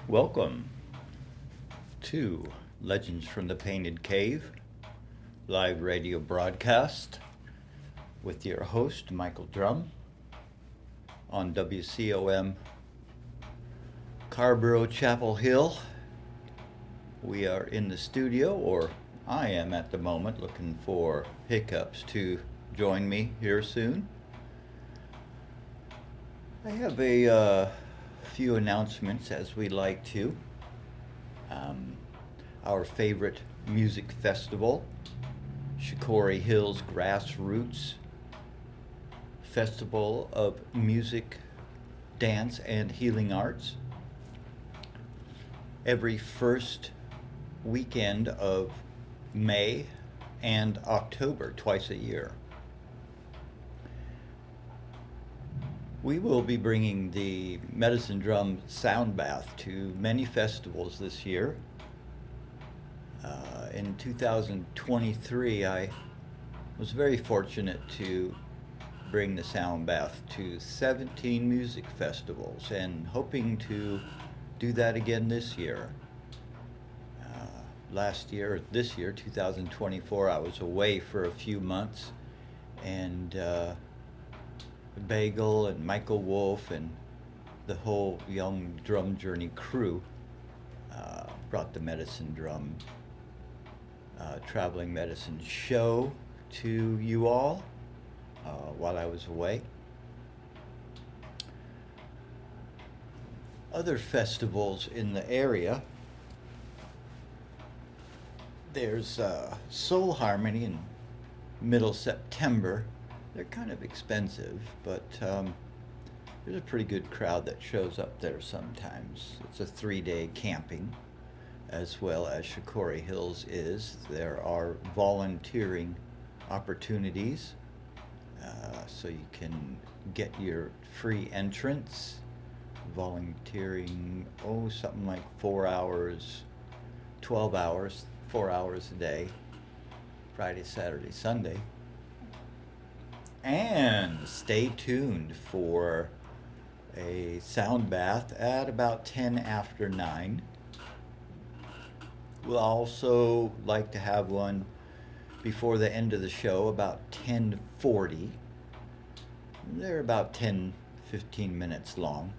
Welcome to Legends from the Painted Cave live radio broadcast with your host, Michael Drum, on WCOM Carborough Chapel Hill. We are in the studio, or I am at the moment, looking for Hiccups to join me here soon. I have a few announcements as we like to. Um, our favorite music festival, Shikori Hills Grassroots Festival of Music, Dance, and Healing Arts, every first weekend of May and October, twice a year. We will be bringing the Medicine Drum Sound Bath to many festivals this year. In 2023, I was very fortunate to bring the Sound Bath to 17 music festivals and hoping to do that again this year. This year, 2024, I was away for a few months, and Bagel and Michael Wolf and the whole Young Drum Journey crew brought the Medicine Drum Traveling Medicine show to you all while I was away. Other festivals in the area, there's Soul Harmony in middle September. They're kind of expensive, but there's a pretty good crowd that shows up there sometimes. It's a 3-day camping, as well as Shikori Hills is. There are volunteering opportunities, so you can get your free entrance, volunteering, something like 4 hours, 12 hours, 4 hours a day, Friday, Saturday, Sunday. And stay tuned for a sound bath at about 10 after 9. We'll also like to have one before the end of the show, about 10:40. They're about 10-15 minutes long.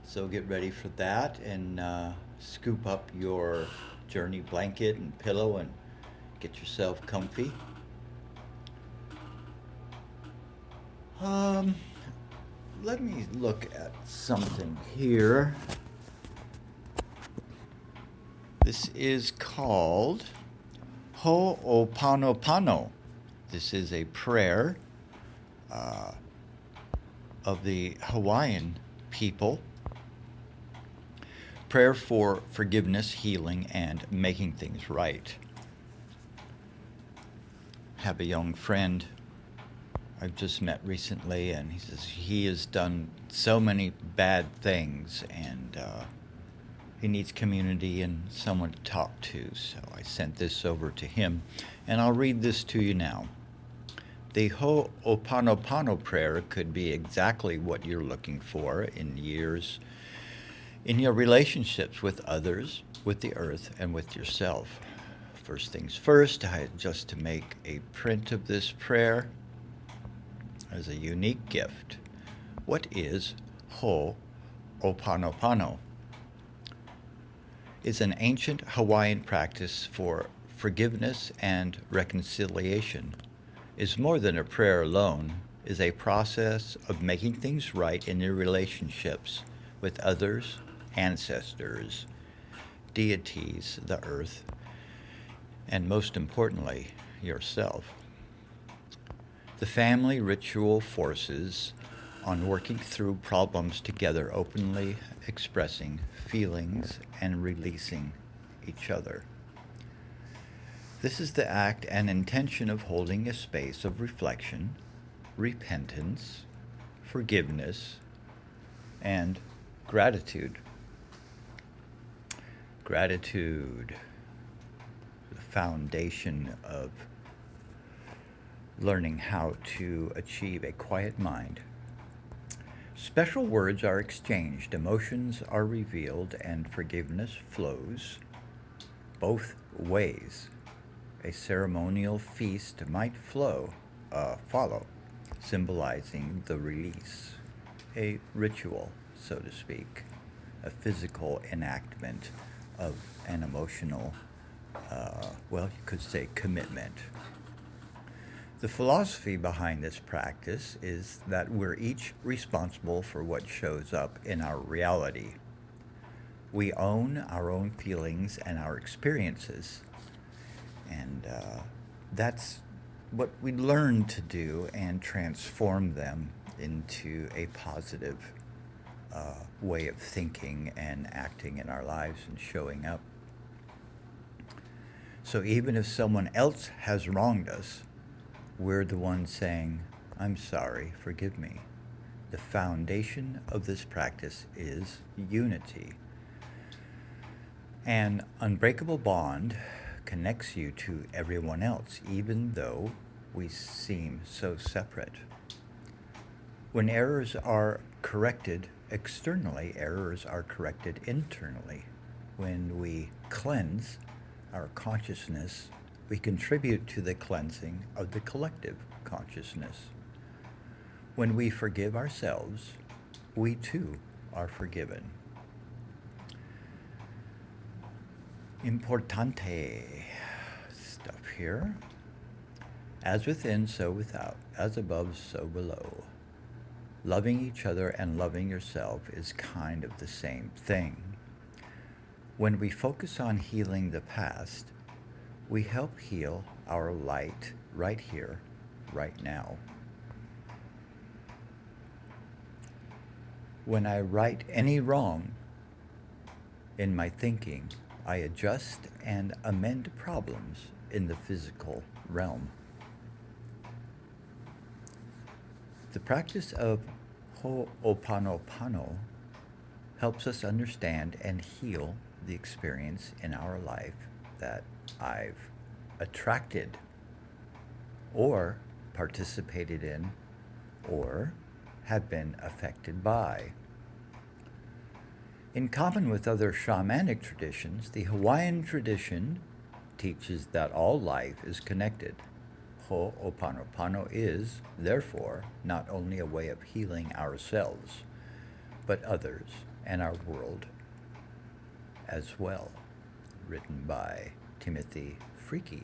So get ready for that and scoop up your journey blanket and pillow and get yourself comfy. Let me look at something here. This is called Ho'oponopono. This is a prayer of the Hawaiian people. Prayer for forgiveness, healing, and making things right. Have a young friend I've just met recently, and he says he has done so many bad things, and he needs community and someone to talk to. So I sent this over to him, and I'll read this to you now. The Ho'oponopono prayer could be exactly what you're looking for in your relationships with others, with the earth, and with yourself. First things first, I had just to make a print of this prayer as a unique gift. What is Ho'oponopono? It's an ancient Hawaiian practice for forgiveness and reconciliation. It's more than a prayer alone. It's a process of making things right in your relationships with others, ancestors, deities, the earth, and most importantly, yourself. The family ritual focuses on working through problems together, openly expressing feelings and releasing each other. This is the act and intention of holding a space of reflection, repentance, forgiveness, and gratitude. Gratitude, the foundation of learning how to achieve a quiet mind. Special words are exchanged, emotions are revealed, and forgiveness flows both ways. A ceremonial feast might follow, symbolizing the release. A ritual, so to speak, a physical enactment of an emotional, well, you could say commitment. The philosophy behind this practice is that we're each responsible for what shows up in our reality. We own our own feelings and our experiences, and that's what we learn to do and transform them into a positive way of thinking and acting in our lives and showing up. So even if someone else has wronged us, we're the ones saying, I'm sorry, forgive me. The foundation of this practice is unity. An unbreakable bond connects you to everyone else, even though we seem so separate. When errors are corrected externally, errors are corrected internally. When we cleanse our consciousness, we contribute to the cleansing of the collective consciousness. When we forgive ourselves, we too are forgiven. Importante stuff here. As within, so without. As above, so below. Loving each other and loving yourself is kind of the same thing. When we focus on healing the past, we help heal our light right here, right now. When I right any wrong in my thinking, I adjust and amend problems in the physical realm. The practice of Ho'oponopono helps us understand and heal the experience in our life that I've attracted or participated in or have been affected by. In common with other shamanic traditions, the Hawaiian tradition teaches that all life is connected. Ho'oponopono is, therefore, not only a way of healing ourselves, but others and our world as well. Written by Timothy Freaky.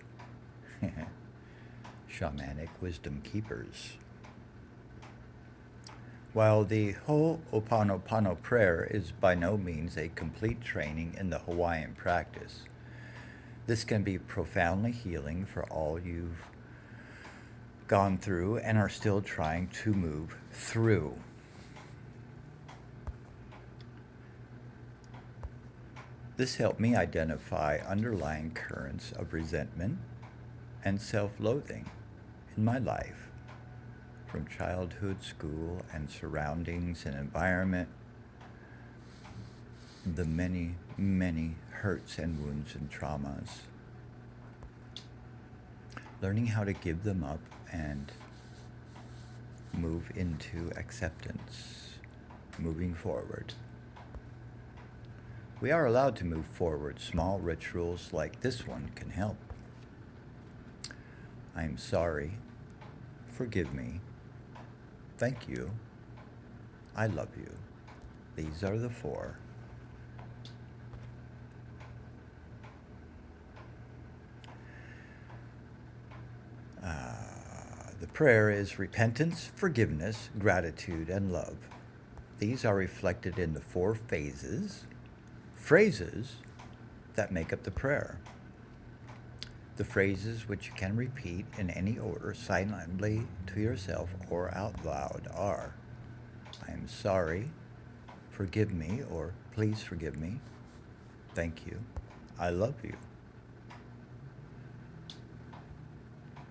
Shamanic Wisdom Keepers. While the Ho'oponopono prayer is by no means a complete training in the Hawaiian practice, this can be profoundly healing for all you've gone through and are still trying to move through. This helped me identify underlying currents of resentment and self-loathing in my life, from childhood, school, and surroundings and environment, the many, many hurts and wounds and traumas. Learning how to give them up and move into acceptance, moving forward. We are allowed to move forward. Small rituals like this one can help. I'm sorry. Forgive me. Thank you. I love you. These are the 4. The prayer is repentance, forgiveness, gratitude, and love. These are reflected in the 4 phrases that make up the prayer. The phrases, which you can repeat in any order silently to yourself or out loud, are I am sorry, forgive me, or please forgive me, thank you, I love you.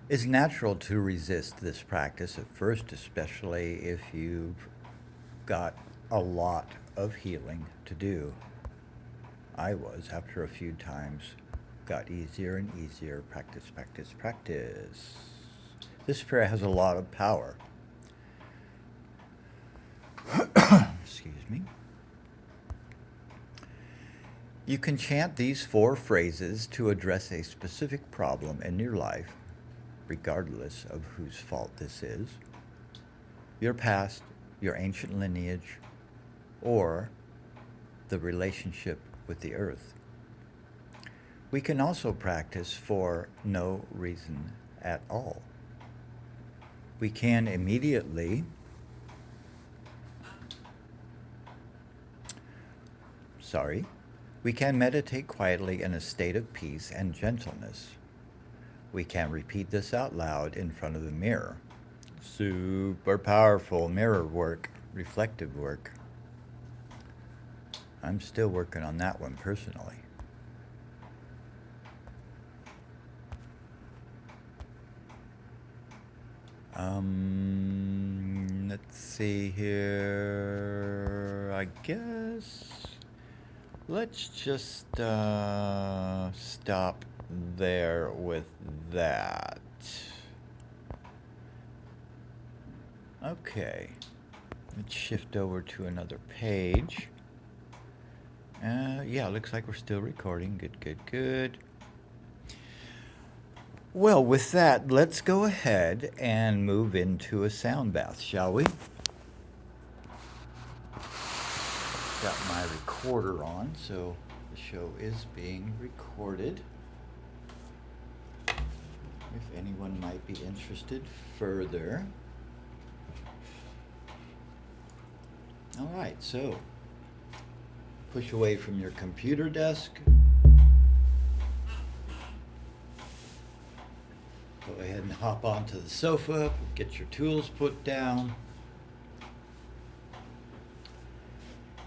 It's natural to resist this practice at first, especially if you've got a lot of healing to do. I was, after a few times, got easier and easier. Practice, practice, practice. This prayer has a lot of power. Excuse me. You can chant these 4 phrases to address a specific problem in your life, regardless of whose fault this is, your past, your ancient lineage, or the relationship with the earth. We can also practice for no reason at all. We can immediately we can meditate quietly in a state of peace and gentleness. We can repeat this out loud in front of the mirror. Super powerful mirror work, reflective work. I'm still working on that one personally. Let's see here. I guess let's just stop there with that. Okay, let's shift over to another page. Yeah, looks like we're still recording. Good. Well, with that, let's go ahead and move into a sound bath, shall we? Got my recorder on, so the show is being recorded. If anyone might be interested further. All right, so push away from your computer desk. Go ahead and hop onto the sofa, get your tools put down,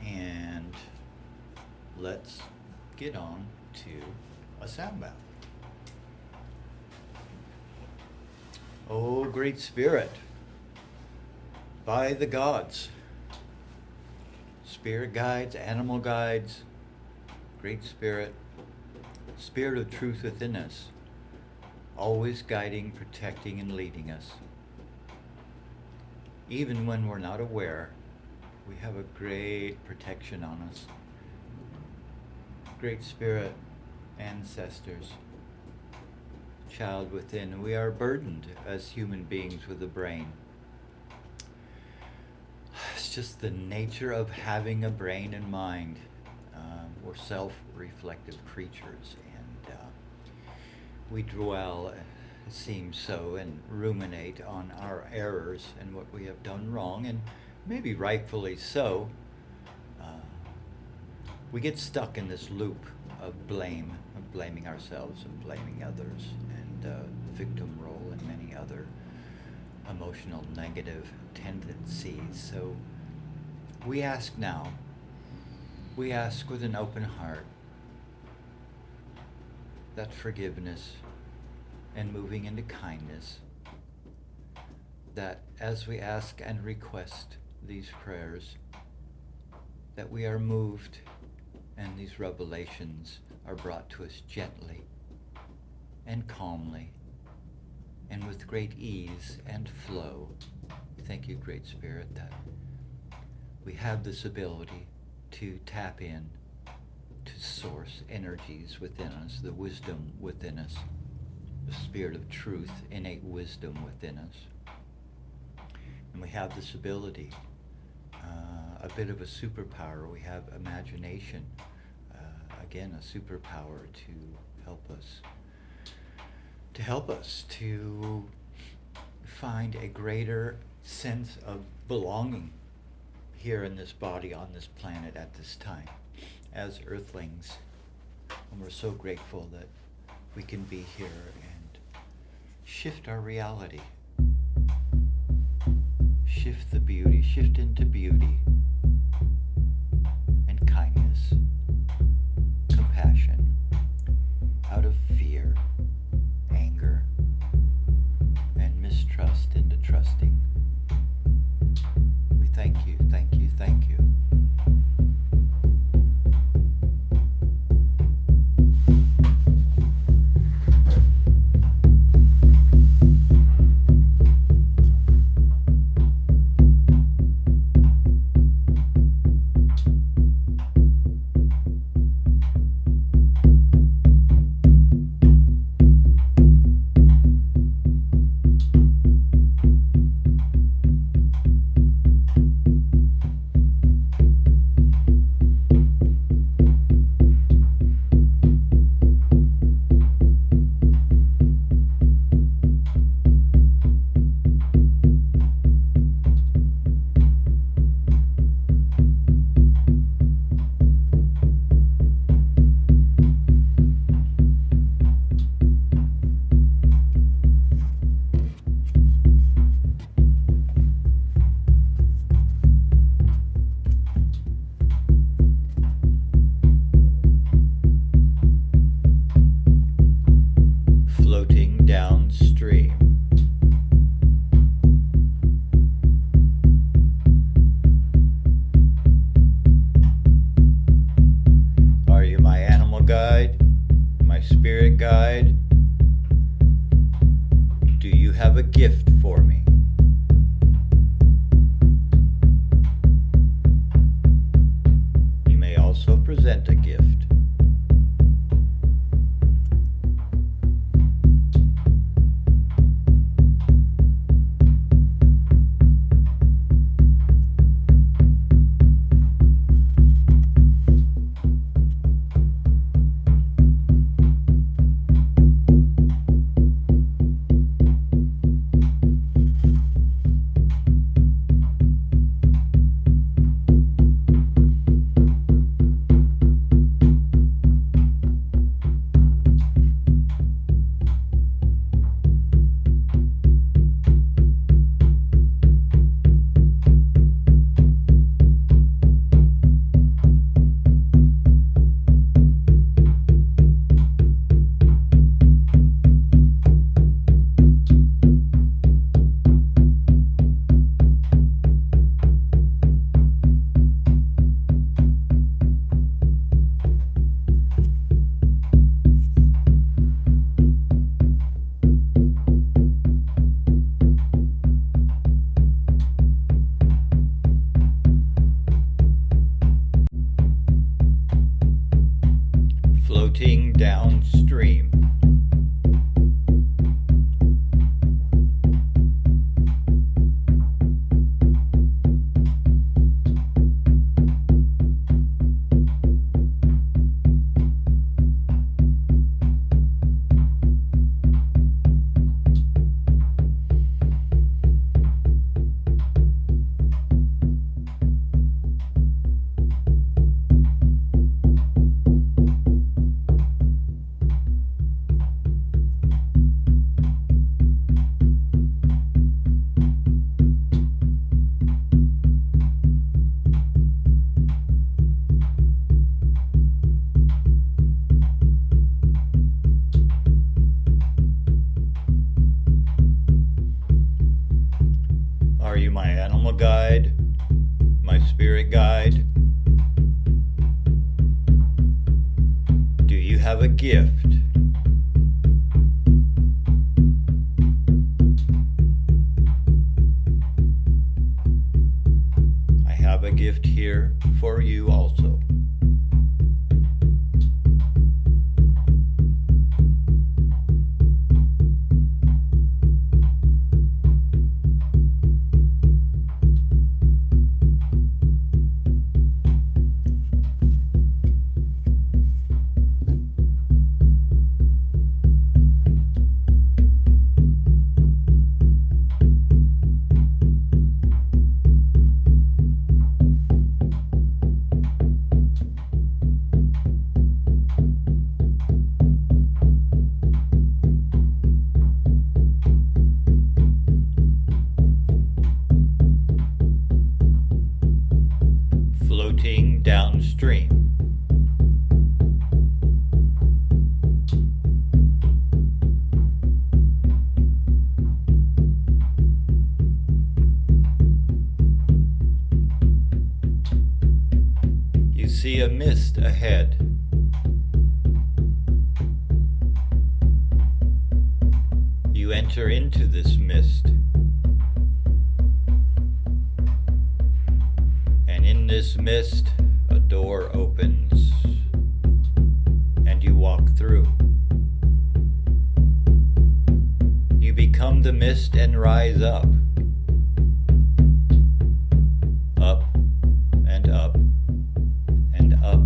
and let's get on to a sound bath. Oh, Great Spirit, by the gods, spirit guides, animal guides, Great Spirit, Spirit of truth within us, always guiding, protecting, and leading us. Even when we're not aware, we have a great protection on us. Great Spirit, ancestors, child within, we are burdened as human beings with a brain. It's just the nature of having a brain and mind. We're self-reflective creatures, and we dwell, it seems so, and ruminate on our errors and what we have done wrong, and maybe rightfully so. We get stuck in this loop of blame, of blaming ourselves and blaming others, and the victim role and many other emotional negative tendencies. So we ask now, we ask with an open heart that forgiveness and moving into kindness, that as we ask and request these prayers, that we are moved and these revelations are brought to us gently and calmly and with great ease and flow. Thank you, Great Spirit, that we have this ability to tap in to source energies within us, the wisdom within us, the spirit of truth, innate wisdom within us. And we have this ability, a bit of a superpower. We have imagination, again, a superpower to help us to find a greater sense of belonging here in this body, on this planet, at this time, as earthlings. And we're so grateful that we can be here and shift our reality, shift the beauty, shift into beauty and kindness, compassion, out of fear, anger, and mistrust into trusting. We thank you, thank you, thank you. stream. Are you my animal guide, my spirit guide? Do you have a gift for me? You may also present a gift. Floating downstream. Are you my animal guide, my spirit guide? Do you have a gift? I have a gift here for you also. Floating downstream. You see a mist ahead. You enter into this mist. And in this mist, a door opens, and you walk through. You become the mist and rise up. Up and up and up.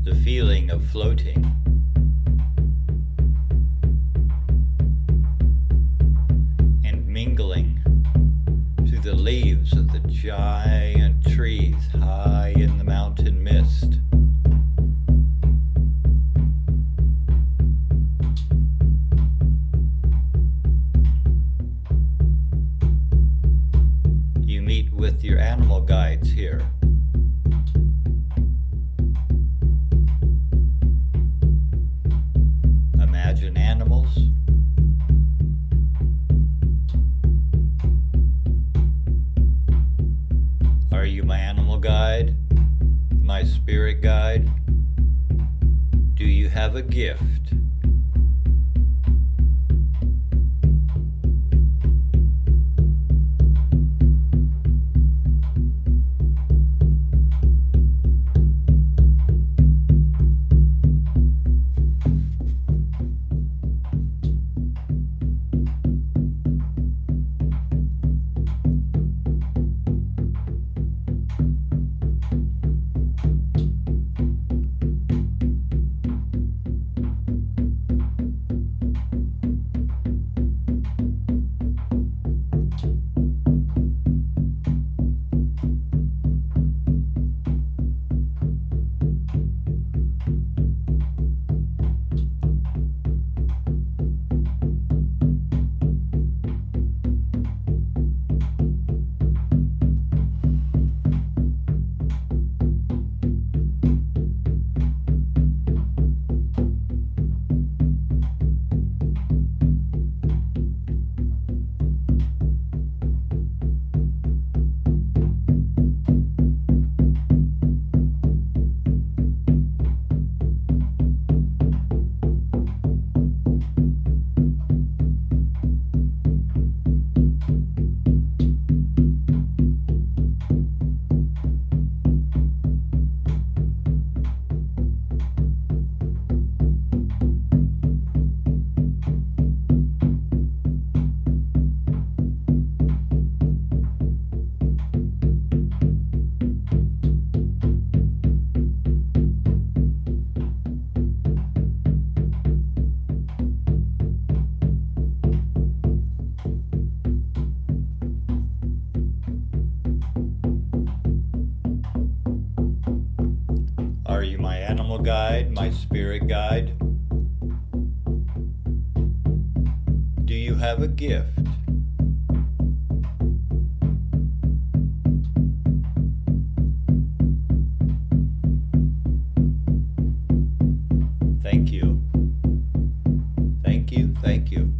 The feeling of floating. And mingling through the leaves of the giant trees high in the mountain mist. imagine animals? Are you my animal guide? My spirit guide? Do you have a gift? Are you my animal guide, my spirit guide? Do you have a gift? Thank you. Thank you, thank you.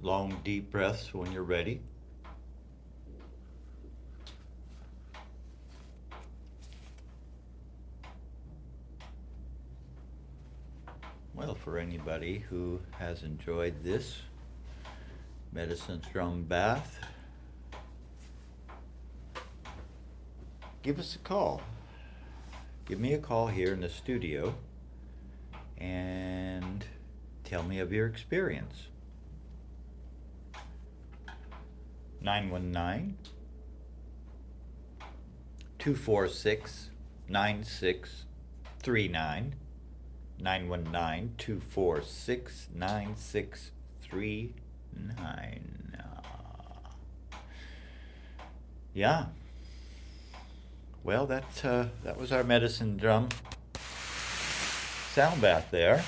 long, deep breaths when you're ready. Well, for anybody who has enjoyed this medicine drum bath, give us a call. Give me a call here in the studio and tell me of your experience. 919 246 9639. 919-246-9639. Yeah. Well, that was our medicine drum sound bath there.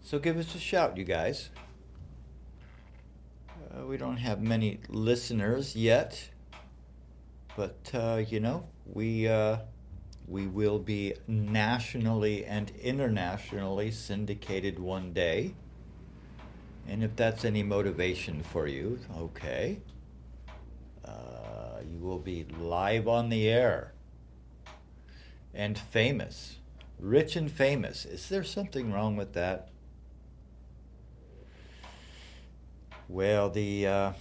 So give us a shout, you guys. We don't have many listeners yet. But, we will be nationally and internationally syndicated one day. And if that's any motivation for you, okay. You will be live on the air. And famous. Rich and famous. Is there something wrong with that? Well, the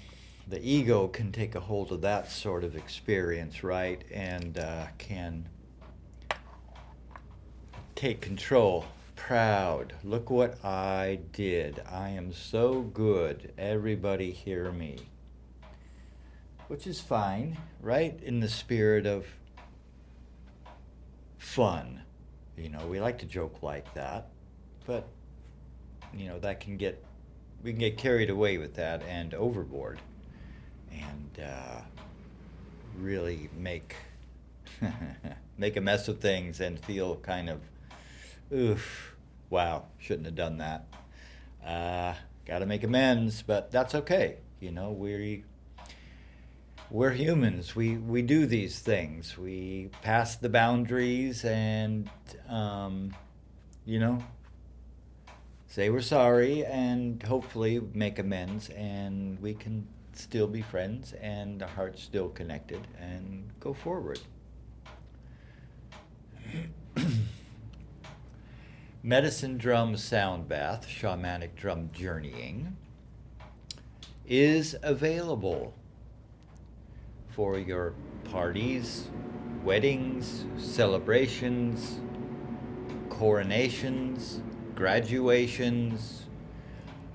ego can take a hold of that sort of experience, right? And can take control. Proud. Look what I did. I am so good. Everybody hear me. Which is fine, right? In the spirit of fun. We like to joke like that. But, that can we can get carried away with that and overboard. And really make a mess of things and feel kind of, oof, wow, shouldn't have done that. Got to make amends, but that's okay. We're humans. We do these things. We pass the boundaries and, say we're sorry and hopefully make amends, and we can still be friends and our hearts still connected and go forward. Medicine Drum Sound Bath, Shamanic Drum Journeying, is available for your parties, weddings, celebrations, coronations, graduations,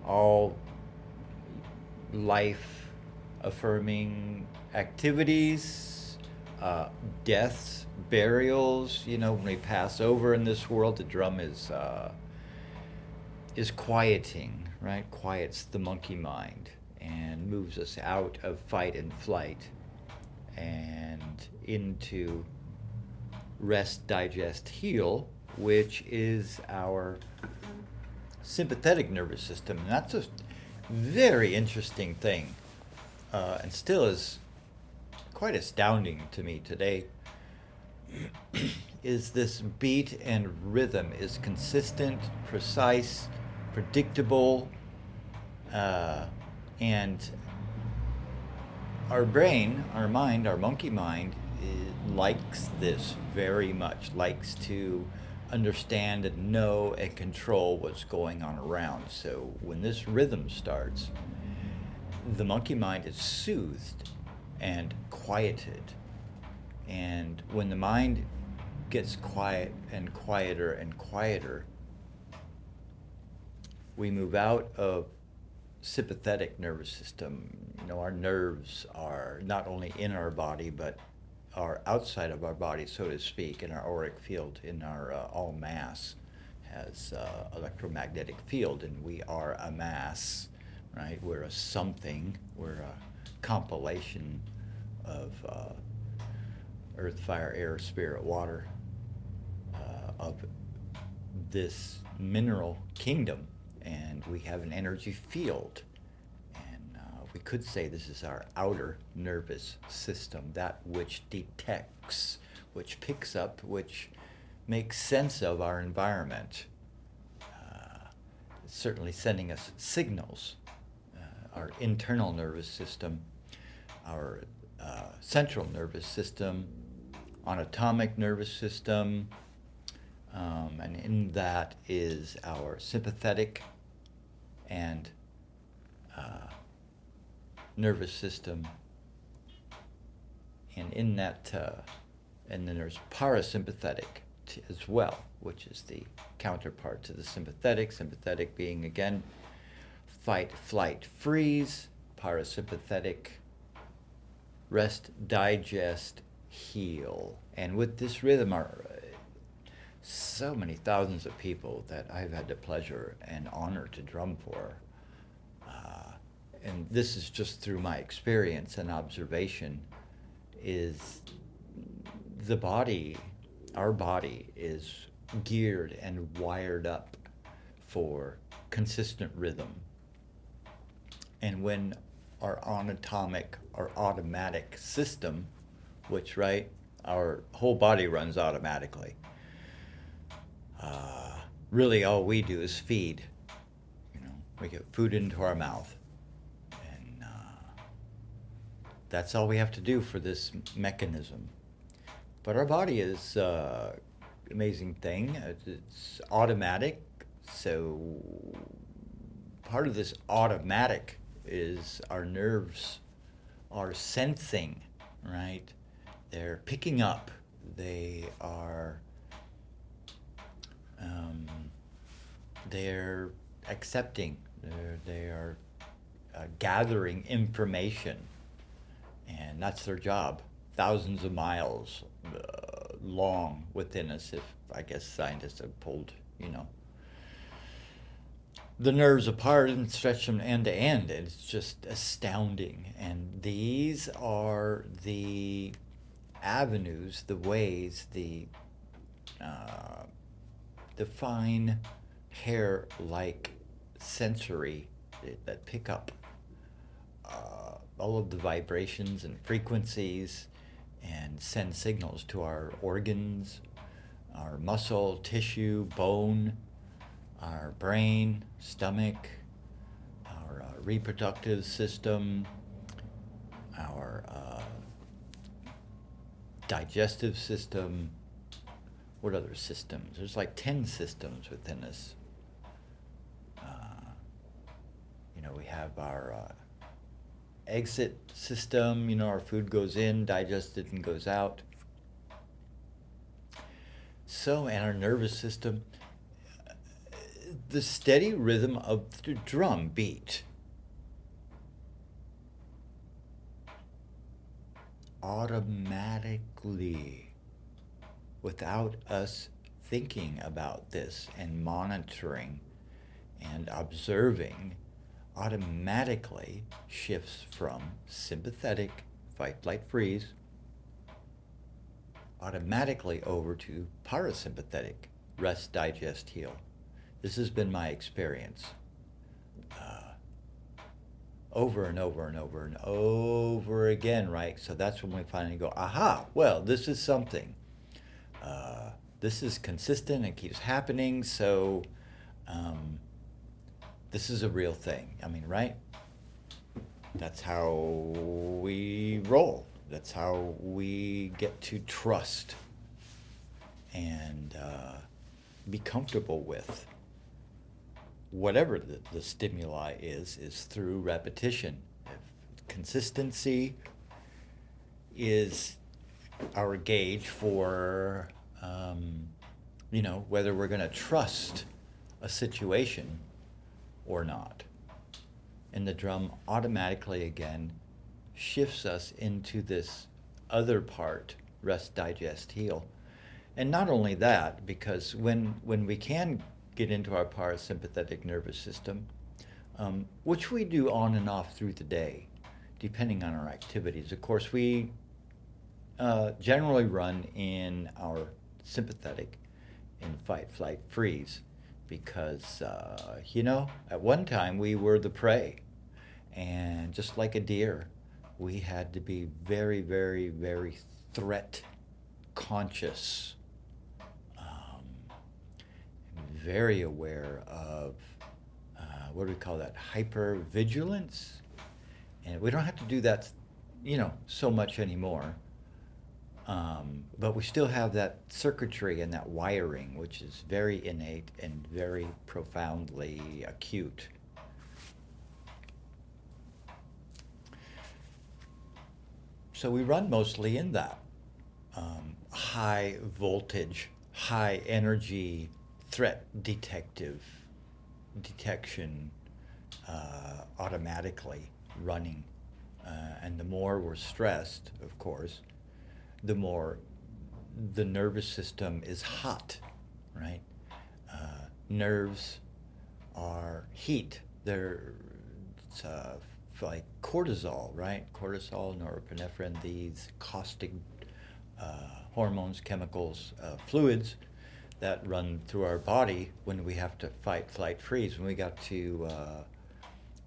all life affirming activities, deaths, burials. When we pass over in this world, the drum is quieting, right? Quiets the monkey mind and moves us out of fight and flight and into rest, digest, heal, which is our sympathetic nervous system. And that's a very interesting thing, and still is quite astounding to me today. Is this beat and rhythm is consistent, precise, predictable, and our brain, our mind, our monkey mind likes this very much, likes to understand and know and control what's going on around. So when this rhythm starts, the monkey mind is soothed and quieted. And when the mind gets quiet and quieter and quieter, we move out of sympathetic nervous system. Our nerves are not only in our body, but are outside of our body, so to speak, in our auric field, in our all mass has electromagnetic field, and we are a mass, right? We're a something. We're a compilation of earth, fire, air, spirit, water, of this mineral kingdom, and we have an energy field. We could say this is our outer nervous system, that which detects, which picks up, which make sense of our environment. It's certainly sending us signals. Our internal nervous system, our central nervous system, autonomic nervous system, and in that is our sympathetic and nervous system, and in that, and then there's parasympathetic as well, which is the counterpart to the sympathetic. Sympathetic being again fight, flight, freeze. Parasympathetic rest, digest, heal. And with this rhythm are so many thousands of people that I've had the pleasure and honor to drum for. And this is just through my experience and observation, is the body, our body is geared and wired up for consistent rhythm. And when our automatic system, which, right, our whole body runs automatically, really all we do is feed. We get food into our mouth. And that's all we have to do for this mechanism. But our body is an amazing thing. It's automatic. So part of this automatic is our nerves are sensing, right? They're picking up. They are they're accepting. They are gathering information, and that's their job. Thousands of miles long within us, if I guess scientists have pulled, the nerves apart and stretch them end to end. It's just astounding. And these are the avenues, the ways, the fine hair-like sensory that pick up all of the vibrations and frequencies and send signals to our organs, our muscle, tissue, bone, our brain, stomach, our reproductive system, our digestive system. What other systems? There's like 10 systems within us. We have our exit system. Our food goes in, digested, and goes out. So, and our nervous system, the steady rhythm of the drum beat automatically, without us thinking about this and monitoring and observing, automatically shifts from sympathetic, fight, flight, freeze, automatically over to parasympathetic, rest, digest, heal. This has been my experience over and over and over and over again, right? So that's when we finally go, aha, well, this is something. This is consistent and keeps happening, so this is a real thing. Right? That's how we roll. That's how we get to trust and be comfortable with whatever the stimuli is through repetition. If consistency is our gauge for, whether we're going to trust a situation or not. And the drum automatically, again, shifts us into this other part, rest, digest, heal. And not only that, because when we can get into our parasympathetic nervous system, which we do on and off through the day, depending on our activities. Of course, we generally run in our sympathetic in fight, flight, freeze, because, at one time we were the prey. And just like a deer, we had to be very, very, very threat conscious very aware of what do we call that? Hypervigilance. And we don't have to do that, so much anymore. But we still have that circuitry and that wiring, which is very innate and very profoundly acute. So we run mostly in that high voltage, high energy threat detection automatically running. And the more we're stressed, of course, the more the nervous system is hot, right? Nerves are heat. It's like cortisol, right? Cortisol, norepinephrine, these caustic hormones, chemicals, fluids that run through our body when we have to fight, flight, freeze, when we got to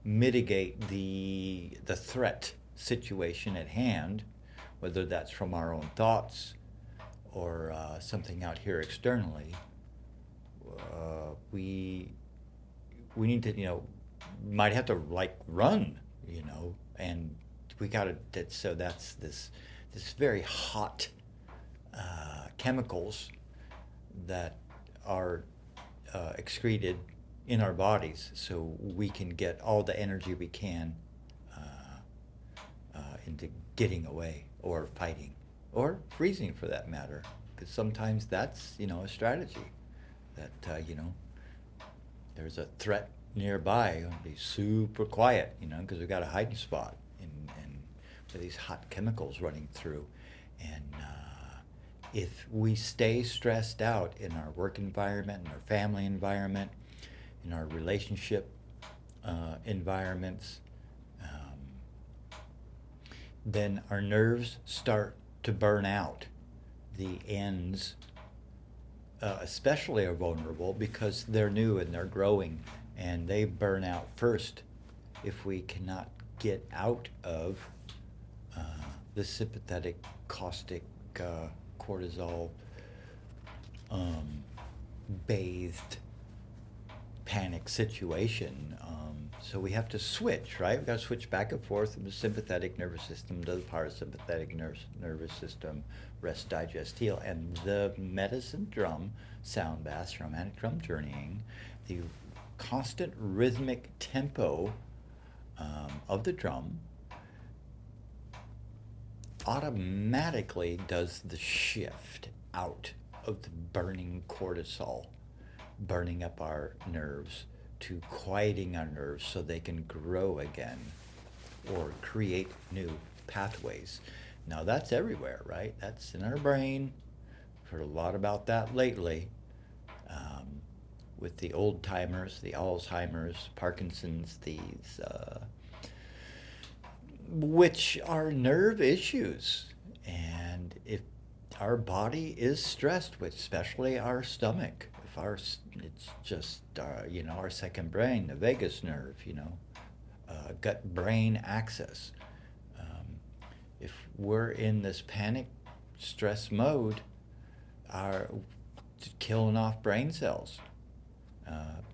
mitigate the threat situation at hand, whether that's from our own thoughts or something out here externally. We need to, might have to like run, and we got to. So that's this very hot chemicals that are excreted in our bodies, so we can get all the energy we can into getting away or fighting or freezing, for that matter, because sometimes that's a strategy that there's a threat nearby. You want to be super quiet, because we've got a hiding spot in with these hot chemicals running through. And if we stay stressed out in our work environment, in our family environment, in our relationship environments, then our nerves start to burn out. The ends especially are vulnerable because they're new and they're growing, and they burn out first if we cannot get out of the sympathetic, caustic, cortisol bathed panic situation. So we have to switch, right? We've got to switch back and forth from the sympathetic nervous system to the parasympathetic nervous system, rest, digest, heal. And the medicine drum, sound baths, romantic drum journeying, the constant rhythmic tempo of the drum automatically does the shift out of the burning cortisol, burning up our nerves, to quieting our nerves so they can grow again or create new pathways. Now that's everywhere, right? That's in our brain. I've heard a lot about that lately with the old timers, the Alzheimer's, Parkinson's, these which are nerve issues. And if our body is stressed, with especially our stomach, if it's just our second brain, the vagus nerve, gut brain axis. If we're in this panic stress mode, are killing off brain cells,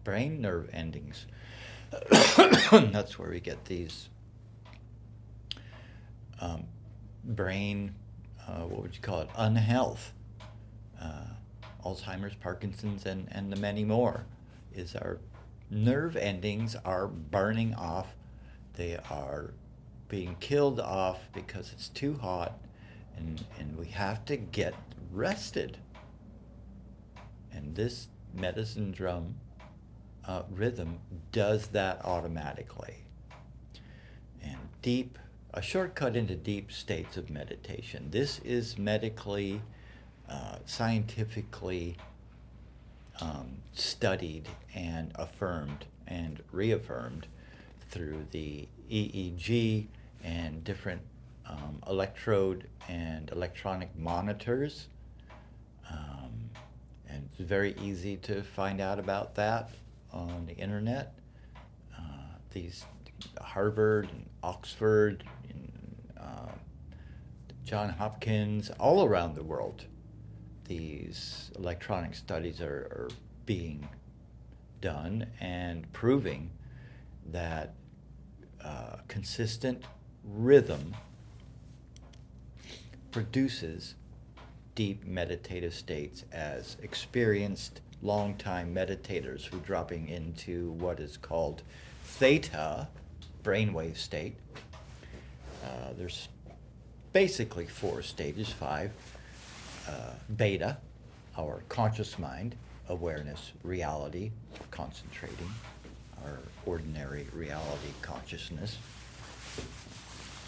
brain nerve endings. That's where we get these brain, what would you call it, unhealth, Alzheimer's, Parkinson's, and the many more, is our nerve endings are burning off. They are being killed off because it's too hot, and we have to get rested. And this medicine drum rhythm does that automatically. And a shortcut into deep states of meditation. This is medically, scientifically studied and affirmed and reaffirmed through the EEG and different electrode and electronic monitors. And it's very easy to find out about that on the internet. These Harvard and Oxford and John Hopkins, all around the world, these electronic studies are being done and proving that consistent rhythm produces deep meditative states, as experienced long-time meditators who dropping into what is called theta brainwave state. There's basically 4 stages, 5. Beta, our conscious mind, awareness, reality, concentrating, our ordinary reality consciousness.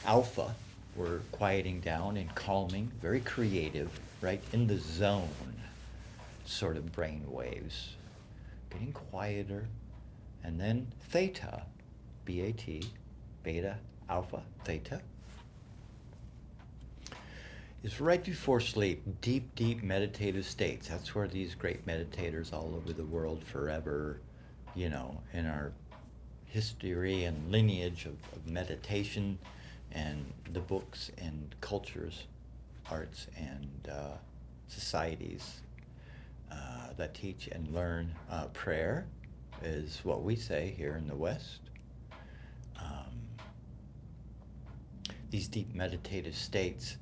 Alpha, we're quieting down and calming, very creative, right in the zone sort of brain waves, getting quieter. And then theta, B-A-T, beta, alpha, theta, is right before sleep, deep, deep meditative states. That's where these great meditators all over the world forever, you know, in our history and lineage of meditation and the books and cultures, arts and societies that teach and learn prayer is what we say here in the West. These deep meditative states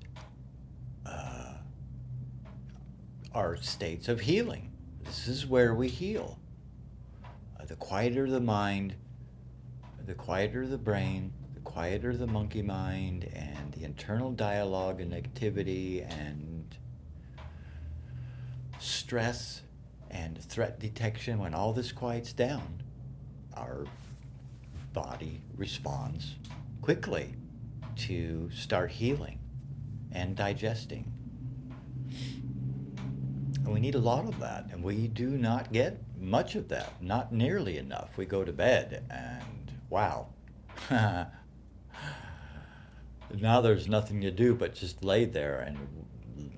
are states of healing. This is where we heal. The quieter the mind, the quieter the brain, the quieter the monkey mind, and the internal dialogue and activity and stress and threat detection, when all this quiets down, our body responds quickly to start healing and digesting. And we need a lot of that, and we do not get much of that, not nearly enough. We go to bed and wow, now there's nothing to do but just lay there and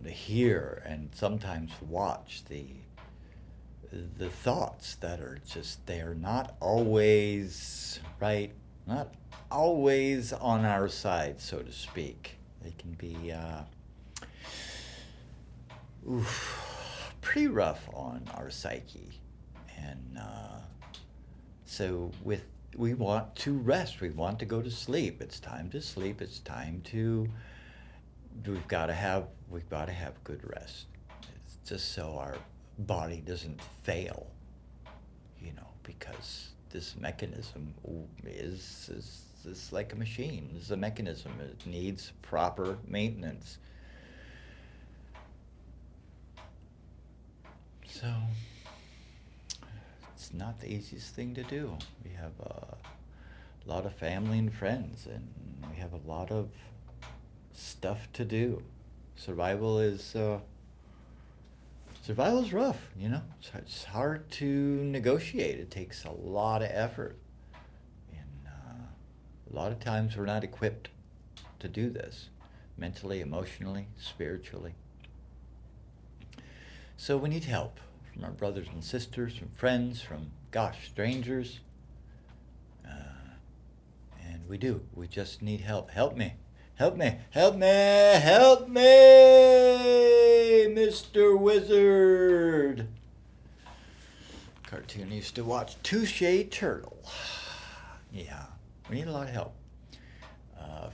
hear and sometimes watch the thoughts that are just, they are not always right, not always on our side, so to speak. They can be pretty rough on our psyche. And so we want to rest, we want to go to sleep. It's time to sleep, it's time to, we've got to have good rest. It's just so our body doesn't fail, you know, because this mechanism is like a machine. It's a mechanism. It needs proper maintenance. So it's not the easiest thing to do. We have a lot of family and friends, and we have a lot of stuff to do. Survival is rough, you know. It's hard to negotiate. It takes a lot of effort. And a lot of times we're not equipped to do this, mentally, emotionally, spiritually. So we need help from our brothers and sisters, from friends, from, strangers. And we do. We just need help. Help me. Help me. Help me. Help me, Mr. Wizard. Cartoon used to watch Touche Turtle. Yeah, we need a lot of help.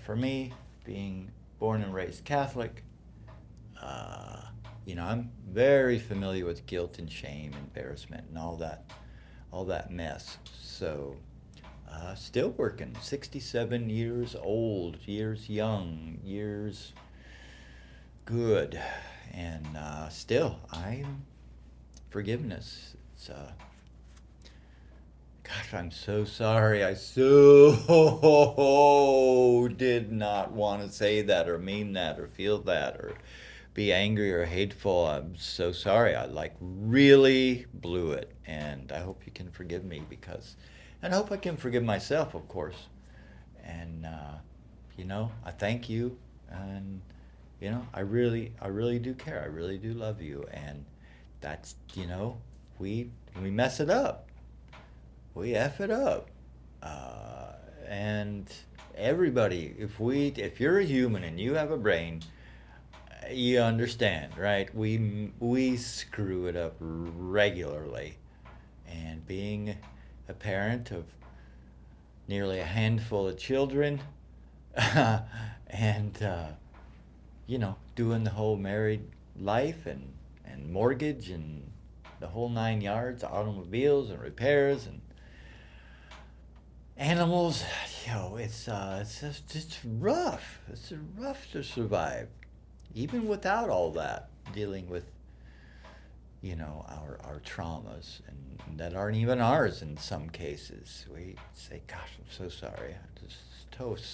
For me, being born and raised Catholic, you know, I'm very familiar with guilt and shame, embarrassment, and all that mess. So, still working, 67 years old, years young, years good, and still, forgiveness. It's gosh, I'm so sorry. I so did not want to say that or mean that or feel that or be angry or hateful. I'm so sorry. I really blew it, and I hope you can forgive me, and I hope I can forgive myself, of course. And you know, I thank you, and you know, I really do care. I really do love you, and that's, you know, we mess it up, we F it up, and everybody, if you're a human and you have a brain, you understand, right? We screw it up regularly, And being a parent of nearly a handful of children, and doing the whole married life and mortgage and the whole 9 yards, automobiles and repairs and animals. It's rough. It's rough to survive, even without all that, dealing with our traumas and that aren't even ours in some cases. We say, "Gosh, I'm so sorry. I'm just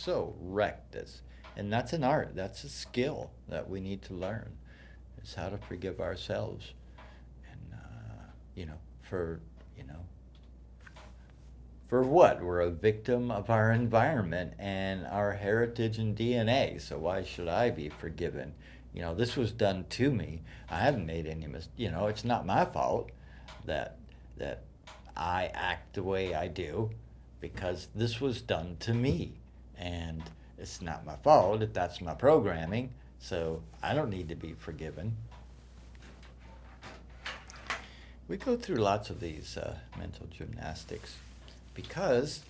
so wrecked this." And that's an art. That's a skill that we need to learn. Is how to forgive ourselves, and for for what? We're a victim of our environment and our heritage and DNA. So why should I be forgiven? This was done to me. I haven't made any it's not my fault that that I act the way I do because this was done to me. And it's not my fault if that's my programming. So I don't need to be forgiven. We go through lots of these mental gymnastics because,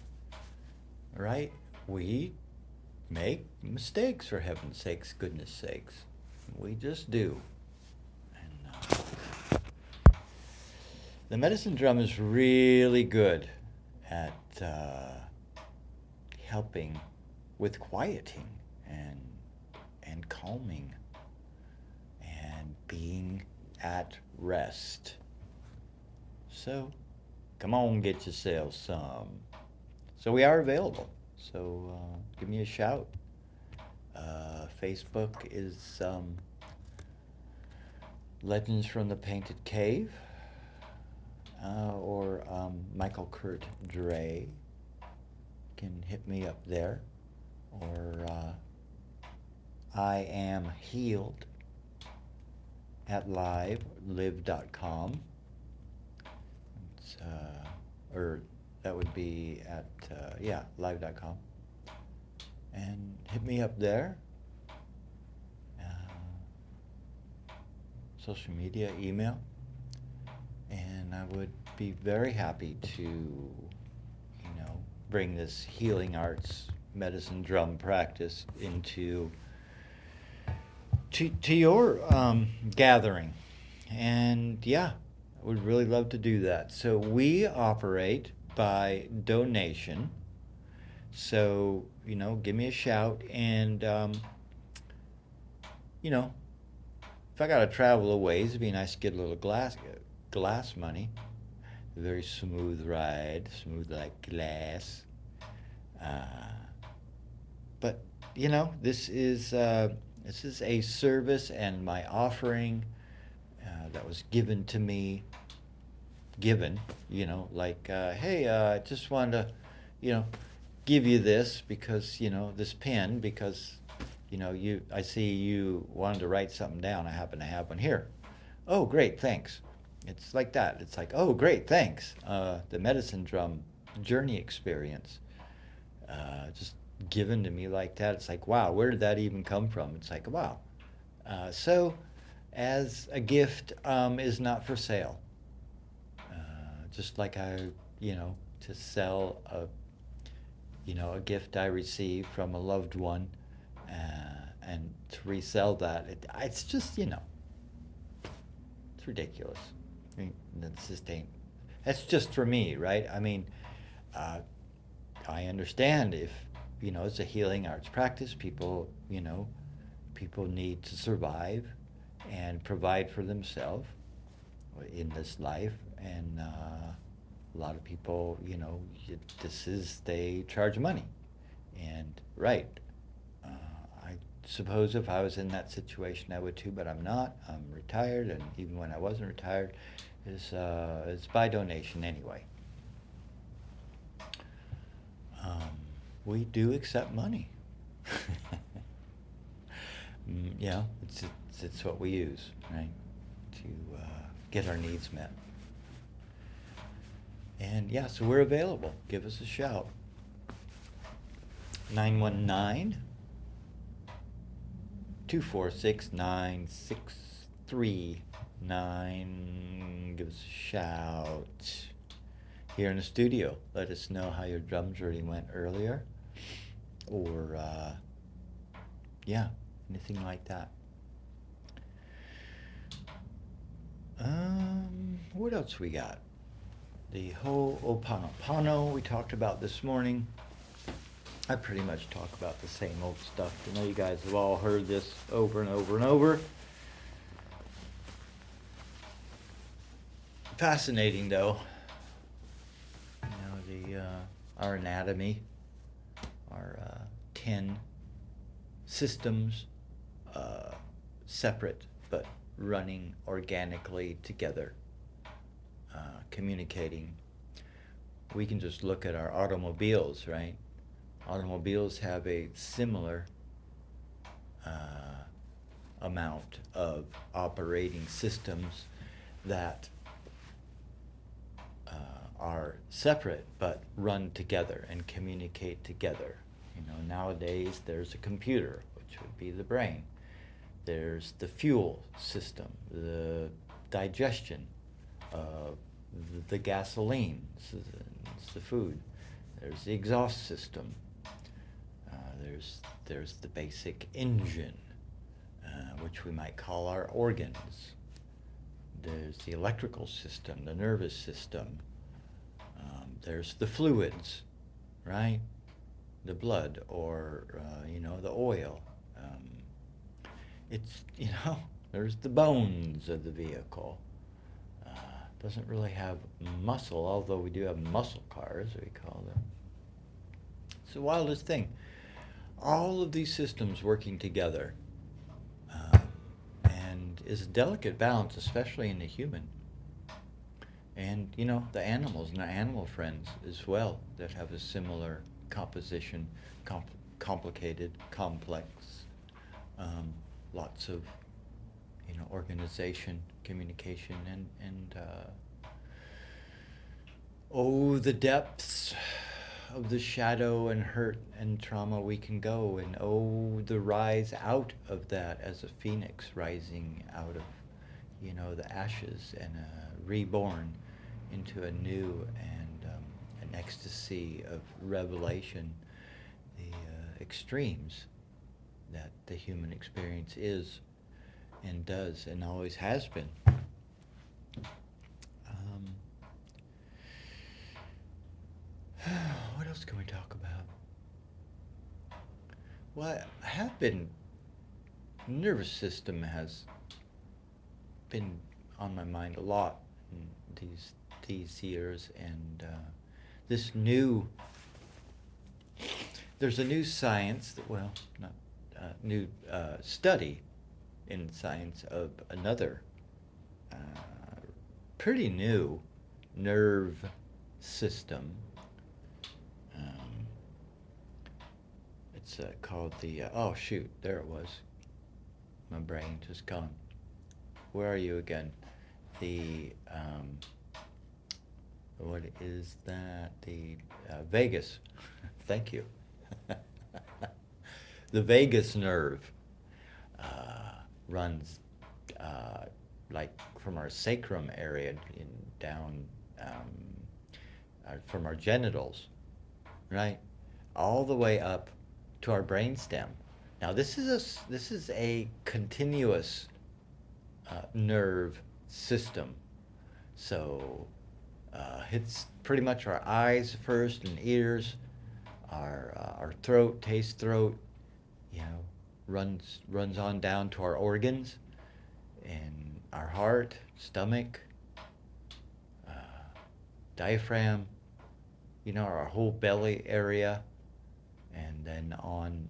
right, we make mistakes, for heaven's sakes, goodness sakes. We just do. And the medicine drum is really good at helping with quieting and calming and being at rest. So, come on, get yourself some. So we are available. So give me a shout. Facebook is Legends from the Painted Cave, or Michael Kurt Dre. Can hit me up there, or I am healed at live.com. Or that would be at live.com, and hit me up there. Social media, email, and I would be very happy to bring this healing arts medicine drum practice into to your gathering. And I would really love to do that. So we operate by donation. So, give me a shout. And, if I got to travel a ways, it'd be nice to get a little glass money. A very smooth ride, smooth like glass. But, this is a service and my offering that was given to me. Hey, I just wanted to, give you this because, this pen, because, I see you wanted to write something down. I happen to have one here. Oh, great, thanks. It's like that. It's like, oh, great, thanks. The medicine drum journey experience, just given to me like that. It's like, wow, where did that even come from? It's like, wow. So, as a gift, is not for sale. Just like to sell a gift I received from a loved one, and to resell that, it's just, it's ridiculous. I mean, that's just for me, right? I mean, I understand if, it's a healing arts practice, people need to survive and provide for themselves in this life. And a lot of people, they charge money. And, right, I suppose if I was in that situation, I would too, but I'm not. I'm retired, and even when I wasn't retired, it's by donation anyway. We do accept money. It's what we use, right, to get our needs met. And so we're available. Give us a shout. 919 246 9639. Give us a shout. here in the studio. Let us know how your drums reading went earlier, or yeah, anything like that. What else we got? The Ho'oponopono we talked about this morning. I pretty much talk about the same old stuff. I know you guys have all heard this over and over and over. Fascinating, though. You know, our anatomy, our 10 systems, separate but running organically together, communicating. We can just look at our automobiles, right? Automobiles have a similar amount of operating systems that are separate but run together and communicate together. You know, nowadays there's a computer, which would be the brain. There's the fuel system, the digestion of the gasoline, it's the food. There's the exhaust system. There's the basic engine, which we might call our organs. There's the electrical system, the nervous system. There's the fluids, right? The blood, or the oil. There's the bones of the vehicle. Doesn't really have muscle, although we do have muscle cars, we call them. It's the wildest thing. All of these systems working together, and is a delicate balance, especially in the human. And, the animals and our animal friends as well that have a similar composition, complicated, complex, lots of, organization, communication, and the depths of the shadow and hurt and trauma we can go, and the rise out of that as a phoenix rising out of, the ashes, and reborn into a new and an ecstasy of revelation, the extremes that the human experience is and does and always has been. What else can we talk about? Well, I have been, nervous system has been on my mind a lot in these years, and there's a new science new study in science of another pretty new nerve system. It's called the there it was. My brain just gone. Where are you again? The what is that? The vagus. Thank you. The vagus nerve runs like from our sacrum area down from our genitals, right, all the way up to our brainstem. Now this is a continuous nerve system. So hits pretty much our eyes first and ears, our throat, taste throat, runs on down to our organs, and our heart, stomach, diaphragm, our whole belly area, and then on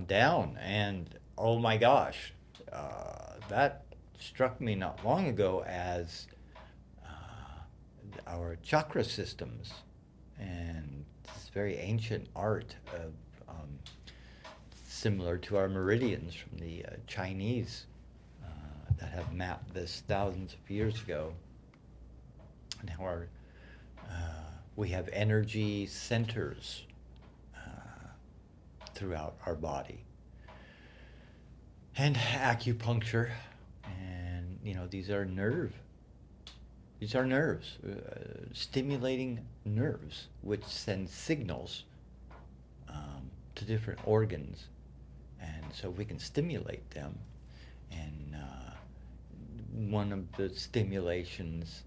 down. And oh my gosh, that struck me not long ago as our chakra systems, and this very ancient art of similar to our meridians from the Chinese that have mapped this thousands of years ago, and how we have energy centers throughout our body, and acupuncture, and these are nerve These are nerves, stimulating nerves, which send signals to different organs. And so we can stimulate them. And one of the stimulations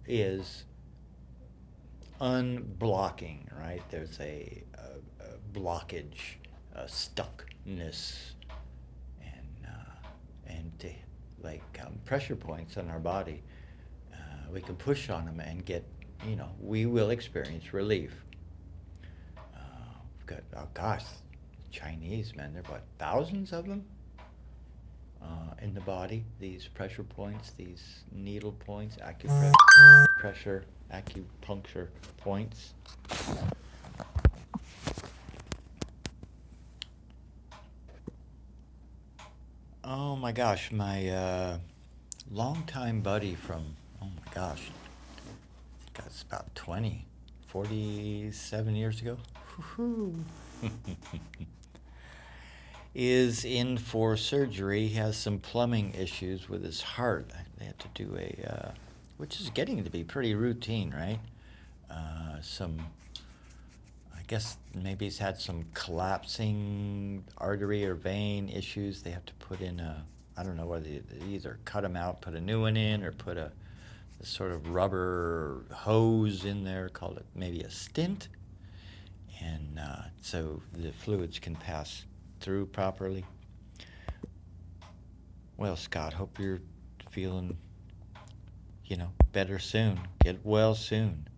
is unblocking, right? There's a blockage, a stuckness, and like pressure points on our body. We can push on them and get, we will experience relief. We've got, oh gosh, Chinese, man, there are what, thousands of them in the body, these pressure points, these needle points, acupuncture points. Oh my gosh, my longtime buddy from, oh my gosh, I think that's about 47 years ago, is in for surgery. He has some plumbing issues with his heart. They had to do which is getting to be pretty routine, right? I guess maybe he's had some collapsing artery or vein issues. They have to put in I don't know whether they either cut them out, put a new one in, or put a sort of rubber hose in there, called it maybe a stent. And so the fluids can pass through properly. Well, Scott, hope you're feeling, better soon. Get well soon.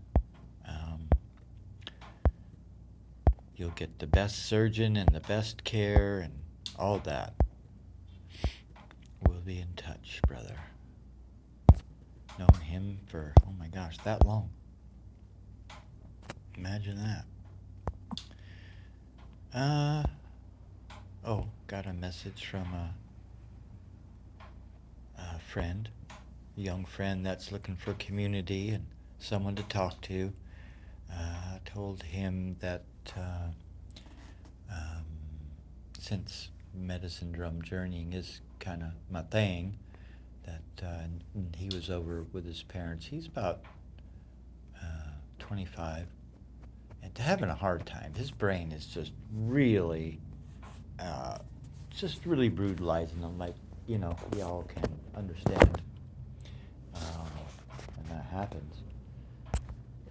You'll get the best surgeon and the best care and all that. We'll be in touch, brother. Known him for, oh my gosh, that long. Imagine that. Got a message from a friend, a young friend that's looking for community and someone to talk to. Told him that since medicine drum journeying is kind of my thing, that he was over with his parents. He's about 25 and having a hard time. His brain is just really brutalizing him, like, we all can understand when that happens.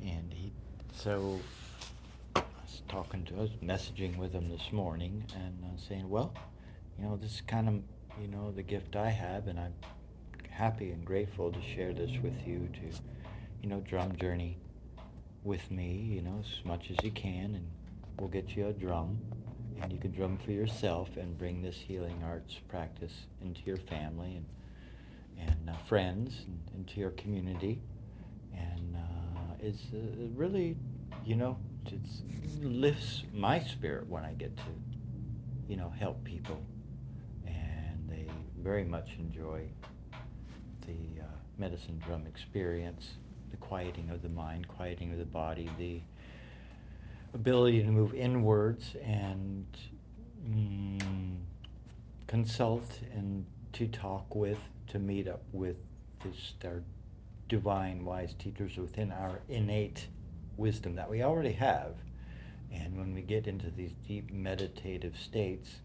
And so I was messaging with him this morning and saying, well, this is kind of, the gift I have, and I'm happy and grateful to share this with you, to, drum journey with me, as much as you can, and we'll get you a drum, and you can drum for yourself and bring this healing arts practice into your family and friends and into your community. And it's really, it lifts my spirit when I get to, help people. And they very much enjoy the medicine drum experience, the quieting of the mind, quieting of the body, the ability to move inwards and consult and to talk with, to meet up with our divine wise teachers within our innate wisdom that we already have. And when we get into these deep meditative states,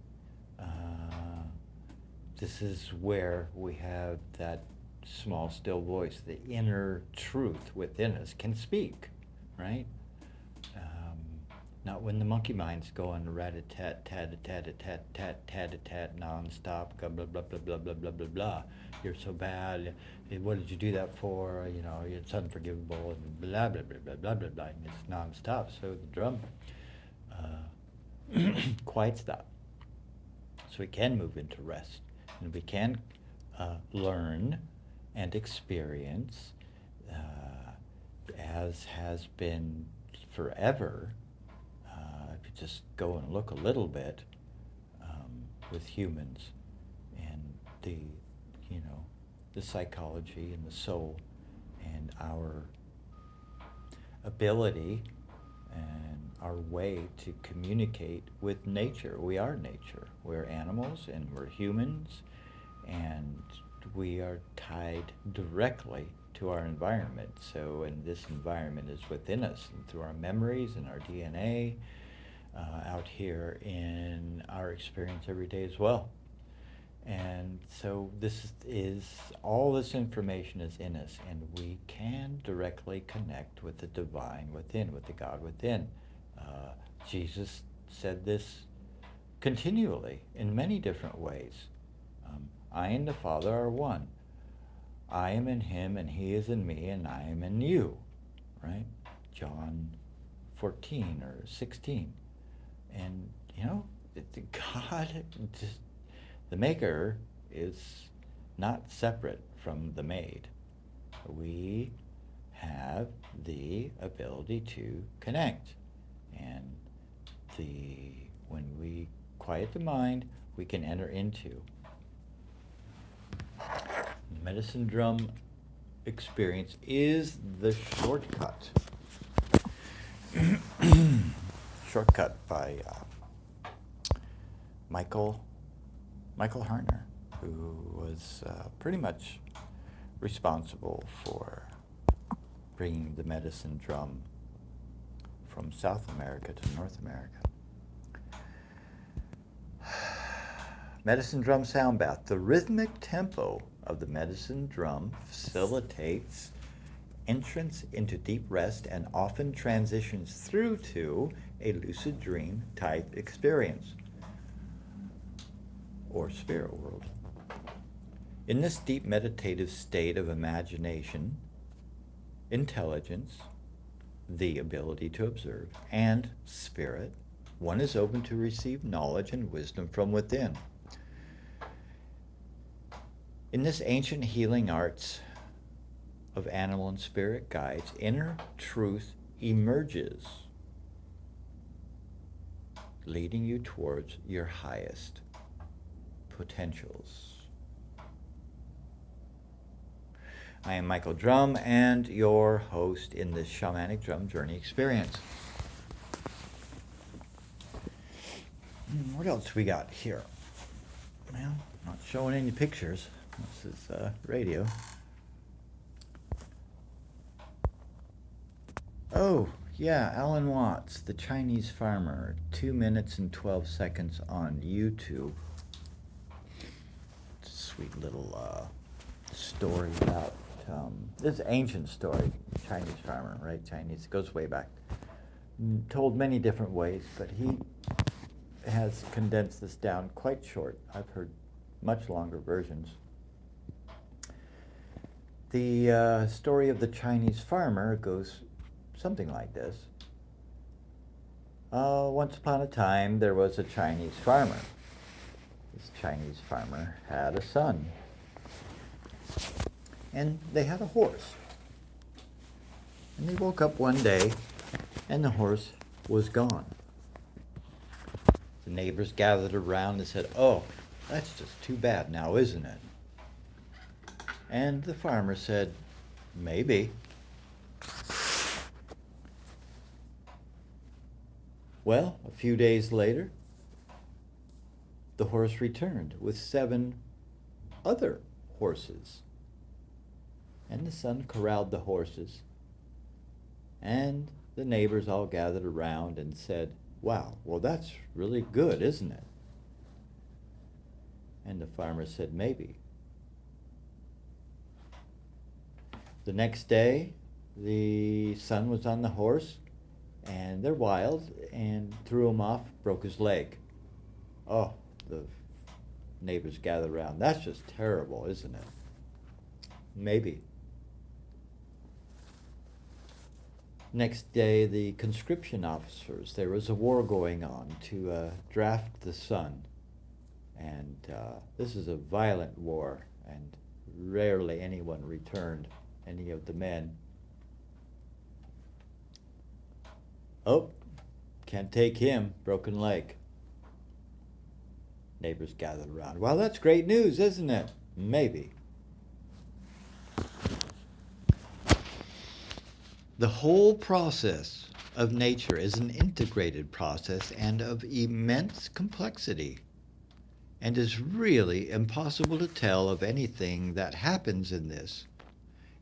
this is where we have that small still voice, the inner truth within us can speak, right? Not when the monkey mind's going rat-a-tat, tat-a-tat, tat, tat-a-tat, non-stop, blah, blah, blah, blah, blah, blah, blah, blah, blah. You're so bad. What did you do that for? It's unforgivable, and blah, blah, blah, blah, blah, blah, blah. And it's non-stop. So the drum quiets that. So we can move into rest. And we can learn and experience, as has been forever, if you just go and look a little bit with humans and the psychology and the soul and our ability and our way to communicate with nature. We are nature. We're animals and we're humans, and we are tied directly to our environment. So, and this environment is within us and through our memories and our DNA, out here in our experience every day as well. And so this is all this information is in us, and we can directly connect with the divine within, with the God within. Jesus said this continually in many different ways. I and the Father are one. I am in him, and he is in me, and I am in you. Right? John 14 or 16. And, you know, God, the maker is not separate from the made. We have the ability to connect. And when we quiet the mind, we can enter into medicine drum experience is the shortcut. Shortcut by Michael Harner, who was pretty much responsible for bringing the medicine drum from South America to North America. Medicine drum sound bath. The rhythmic tempo of the medicine drum facilitates entrance into deep rest and often transitions through to a lucid dream type experience or spirit world. In this deep meditative state of imagination, intelligence, the ability to observe, and spirit, one is open to receive knowledge and wisdom from within. In this ancient healing arts of animal and spirit guides, inner truth emerges, leading you towards your highest potentials. I am Michael Drum, and your host in this shamanic drum journey experience. What else we got here? Well, not showing any pictures. This is radio. Oh, yeah, Alan Watts, the Chinese farmer, 2 minutes and 12 seconds on YouTube. It's a sweet little story about, this ancient story, Chinese farmer, right? Chinese, goes way back. Told many different ways, but he has condensed this down quite short. I've heard much longer versions. The story of the Chinese farmer goes something like this. Once upon a time, there was a Chinese farmer. This Chinese farmer had a son. And they had a horse. And they woke up one day, and the horse was gone. The neighbors gathered around and said, "Oh, that's just too bad now, isn't it?" And the farmer said, "Maybe." Well, a few days later, the horse returned with 7 other horses. And the son corralled the horses, and the neighbors all gathered around and said, "Wow, well, that's really good, isn't it?" And the farmer said, "Maybe." The next day, the son was on the horse, and they're wild, and threw him off, broke his leg. Oh, the neighbors gathered around. "That's just terrible, isn't it?" "Maybe." Next day, the conscription officers, there was a war going on to draft the son. And this is a violent war, and rarely anyone returned, any of the men. "Oh, can't take him, broken leg." Neighbors gathered around. "Well, that's great news, isn't it?" "Maybe." The whole process of nature is an integrated process and of immense complexity, and is really impossible to tell of anything that happens in this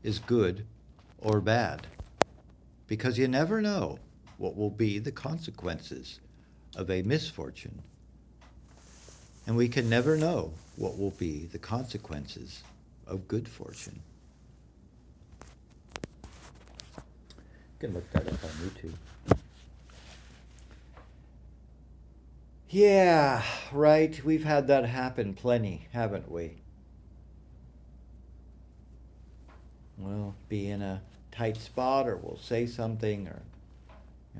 is good or bad, because you never know what will be the consequences of a misfortune. And we can never know what will be the consequences of good fortune. You can look that up on YouTube. Yeah, right. We've had that happen plenty, haven't we? We'll be in a tight spot, or we'll say something, or,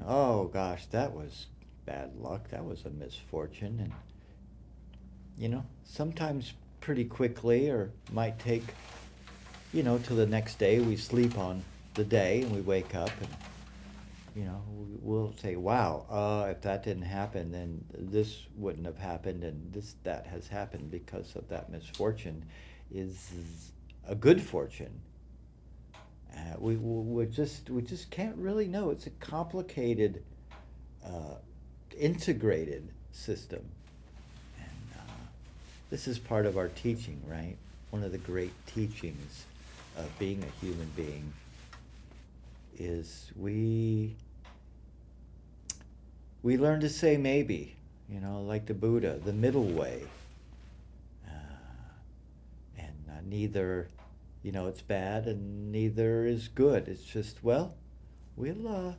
oh gosh, that was bad luck. That was a misfortune. And, sometimes pretty quickly, or might take, till the next day we sleep on the day and we wake up and, we'll say, wow, if that didn't happen, then this wouldn't have happened, and that has happened because of that misfortune is a good fortune. We just can't really know. It's a complicated, integrated system, and this is part of our teaching, right? One of the great teachings of being a human being is we learn to say maybe, like the Buddha, the middle way, and neither. It's bad and neither is good. It's just, well, we'll,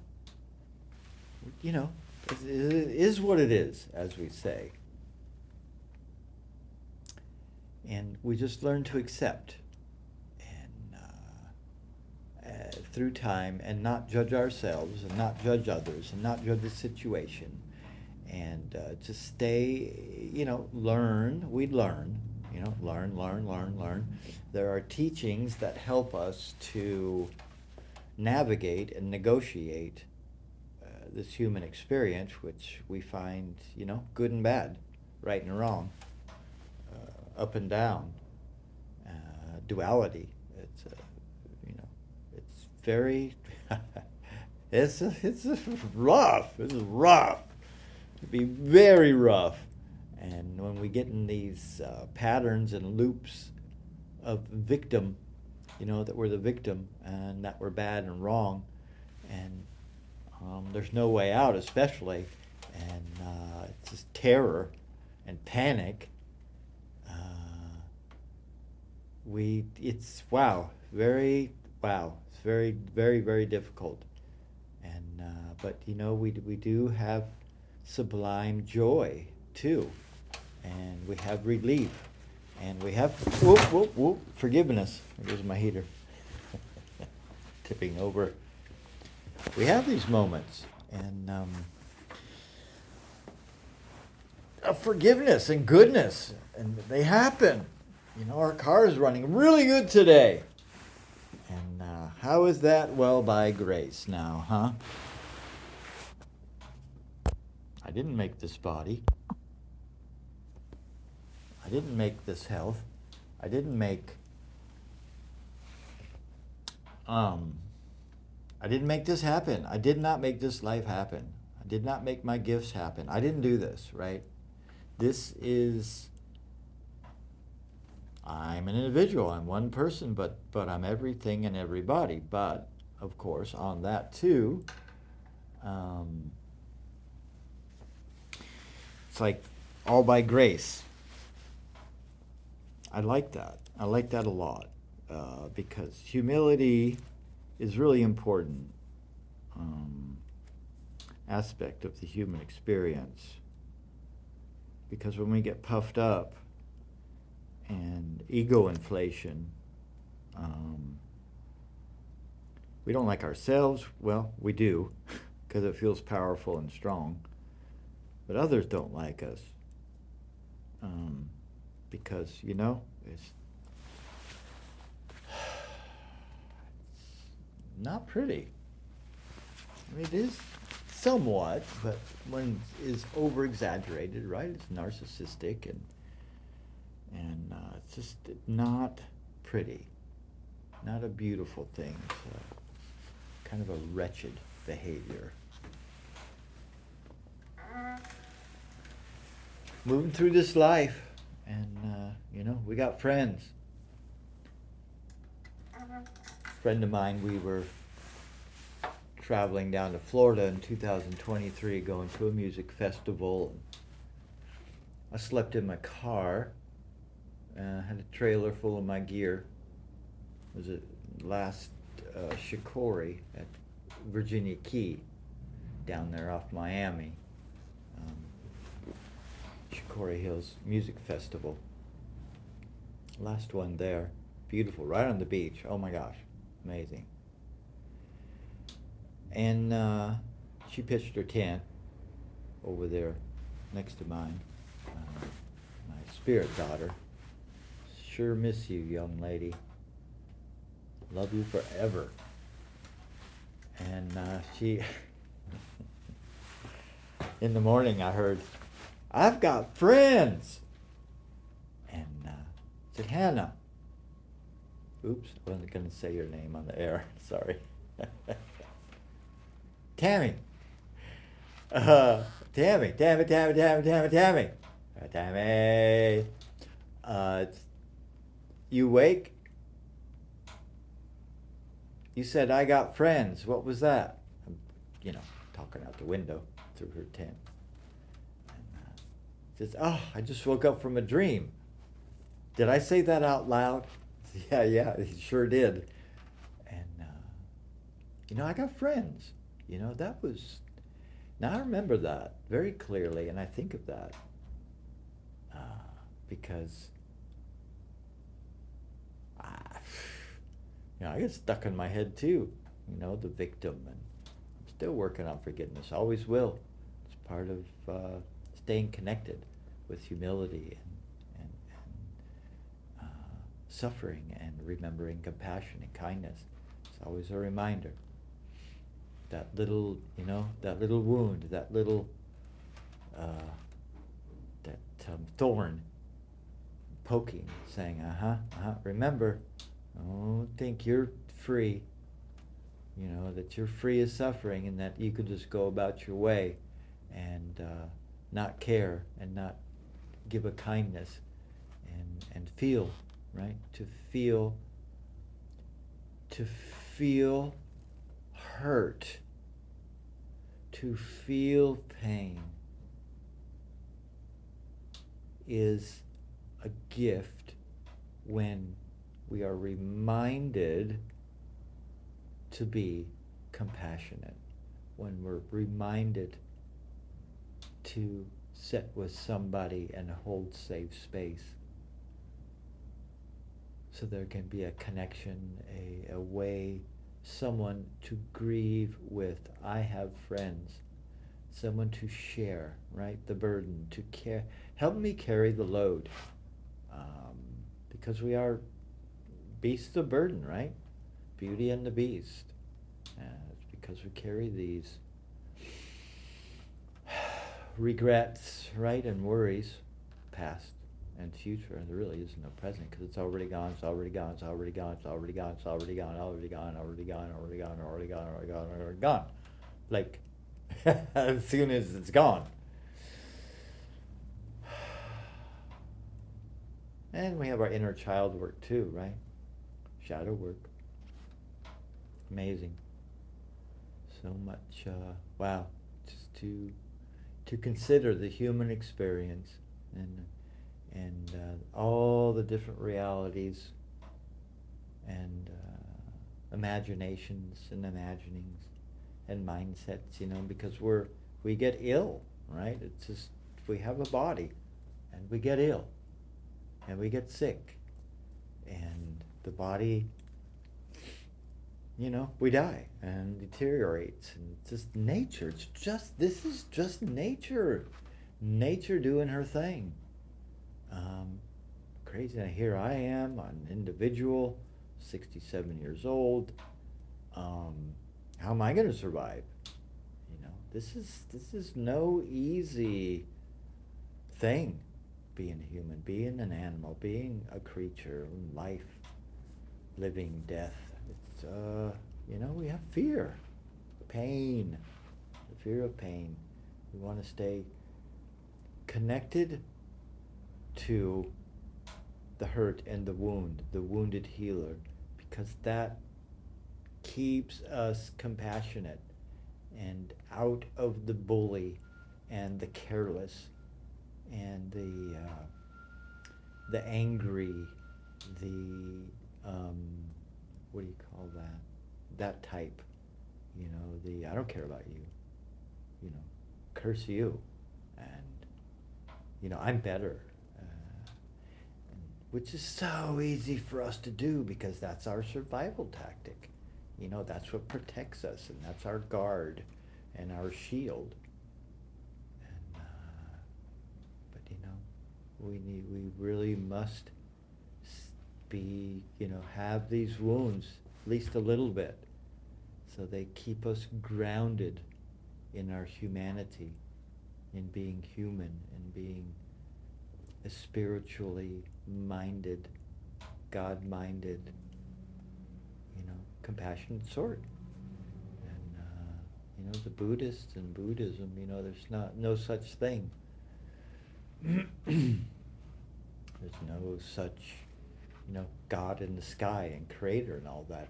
it is what it is, as we say. And we just learn to accept and through time, and not judge ourselves and not judge others and not judge the situation. And just stay, learn. We learn. Learn. There are teachings that help us to navigate and negotiate this human experience, which we find, good and bad, right and wrong, up and down, duality. It's, it's very, it's rough. This is rough. It'd be very rough. And when we get in these patterns and loops of victim, that we're the victim and that we're bad and wrong, and there's no way out, especially, and it's just terror and panic. It's very, very, very difficult. And but we do have sublime joy too. And we have relief, and we have forgiveness. There goes my heater. Tipping over. We have these moments, and of forgiveness and goodness, and they happen. Our car is running really good today. And how is that? Well, by grace now, huh? I didn't make this body. I didn't make this health. I didn't make this happen. I did not make this life happen. I did not make my gifts happen. I didn't do this, right? I'm an individual. I'm one person, but I'm everything and everybody. But, of course, on that too, it's like all by grace. I like that. I like that a lot, because humility is really important aspect of the human experience. Because when we get puffed up and ego inflation, we don't like ourselves. Well, we do, because it feels powerful and strong. But others don't like us. Because, it's not pretty. I mean, it is somewhat, but when it's over-exaggerated, right? It's narcissistic, and it's just not pretty. Not a beautiful thing. It's kind of a wretched behavior. Moving through this life, and we got friends. friend of mine, we were traveling down to Florida in 2023, going to a music festival. I slept in my car. Had a trailer full of my gear. It was a last Shikori at Virginia Key, down there off Miami. Shikori Hills Music Festival. Last one there. Beautiful, right on the beach. Oh my gosh, amazing. And she pitched her tent over there next to mine. My spirit daughter. Sure miss you, young lady. Love you forever. And she, in the morning I heard, I've got friends. And I said, Hannah. Oops, I wasn't going to say your name on the air. Sorry. Tammy. Tammy. Tammy. You awake? You said, I got friends. What was that? I'm, talking out the window through her tent. And says, oh, I just woke up from a dream. Did I say that out loud? Yeah, he sure did. And, I got friends. That was, now I remember that very clearly, and I think of that because I get stuck in my head too, the victim, and I'm still working on forgiveness, always will. It's part of staying connected with humility and suffering and remembering compassion and kindness. It's always a reminder. That little, that little wound, that little, thorn poking, saying, remember, don't think you're free, that you're free of suffering and that you could just go about your way and not care and not give a kindness and feel, right? To feel hurt, to feel pain is a gift when we are reminded to be compassionate, when we're reminded to sit with somebody and hold safe space. So there can be a connection, a way, someone to grieve with. I have friends, someone to share, right? The burden, to care. Help me carry the load. Because we are beasts of burden, right? Beauty and the Beast. It's because we carry these regrets, right? And worries, past and future, and there really is no present because it's already gone, it's already gone, it's already gone, it's already gone, it's already gone, already gone, already gone, already gone, already gone, already gone, already gone. Like, as soon as it's gone. And we have our inner child work too, right? Shadow work. Amazing. So much, wow, just to consider the human experience and all the different realities and imaginations and imaginings and mindsets, because we get ill, right? It's just, we have a body and we get ill and we get sick and the body, we die and deteriorates, and it's just nature. This is just nature doing her thing. Crazy. And here I am, an individual, 67 years old. How am I going to survive? This is no easy thing. Being a human, being an animal, being a creature, life, living, death. It's we have fear, pain, the fear of pain. We want to stay connected to the hurt and the wound, the wounded healer, because that keeps us compassionate and out of the bully and the careless and the angry, the what do you call that? That type, the I don't care about you, curse you, and I'm better, which is so easy for us to do because that's our survival tactic. That's what protects us, and that's our guard and our shield. And but we really must be have these wounds at least a little bit, so they keep us grounded in our humanity, in being human, and being a spiritually minded, God-minded, compassionate sort. And the Buddhists and Buddhism, there's no such thing. There's no such, God in the sky and creator and all that.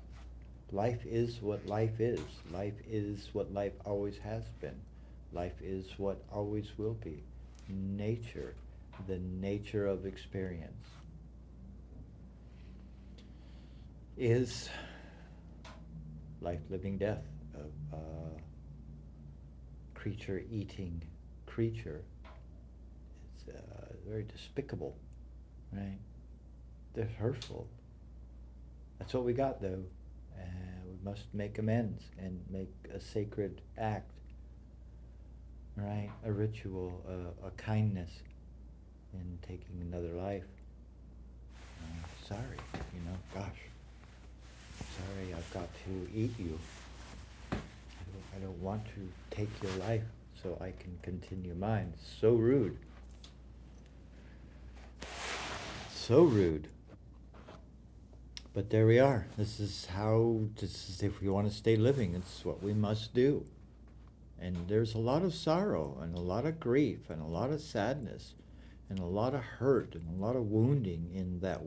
Life is what life is. Life is what life always has been. Life is what always will be. Nature, the nature of experience, is life, living, death of creature eating creature. It's very despicable, right? They're hurtful. That's what we got, though. We must make amends and make a sacred act, right? A ritual, a kindness in taking another life. Sorry, gosh. Sorry, I've got to eat you. I don't want to take your life so I can continue mine. So rude. So rude. But there we are. This is if we want to stay living, it's what we must do. And there's a lot of sorrow and a lot of grief and a lot of sadness and a lot of hurt and a lot of wounding in that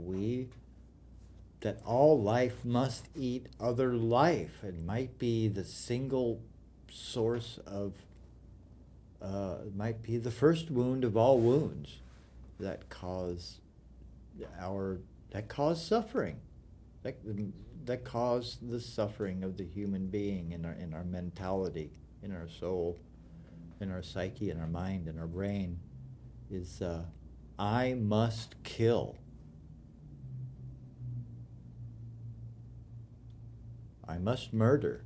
all life must eat other life. It might be the single source of, it might be the first wound of all wounds that cause suffering. That cause the suffering of the human being in our mentality, in our soul, in our psyche, in our mind, in our brain, is I must kill. I must murder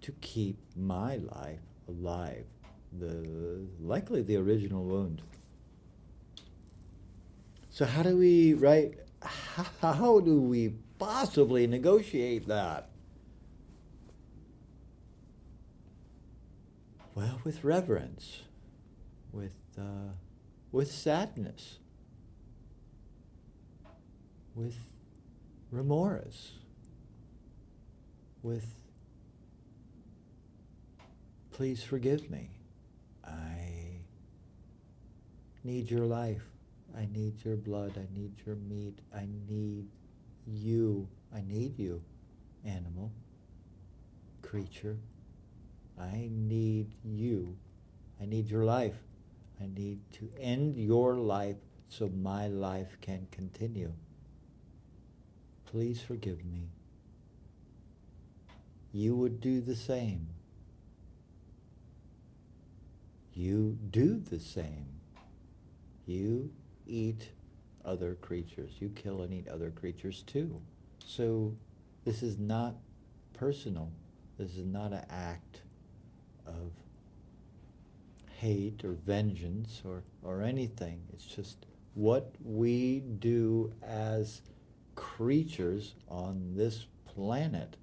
to keep my life alive. Likely the original wound. So how do we possibly negotiate that? Well, with reverence, with sadness, with remorse, with please forgive me. I need your life. I need your blood. I need your meat. I need you. I need you, animal, creature. I need you. I need your life. I need to end your life so my life can continue. Please forgive me. You would do the same. You do the same. You eat other creatures. You kill and eat other creatures too. So this is not personal. This is not an act of hate or vengeance or anything. It's just what we do as creatures on this planet,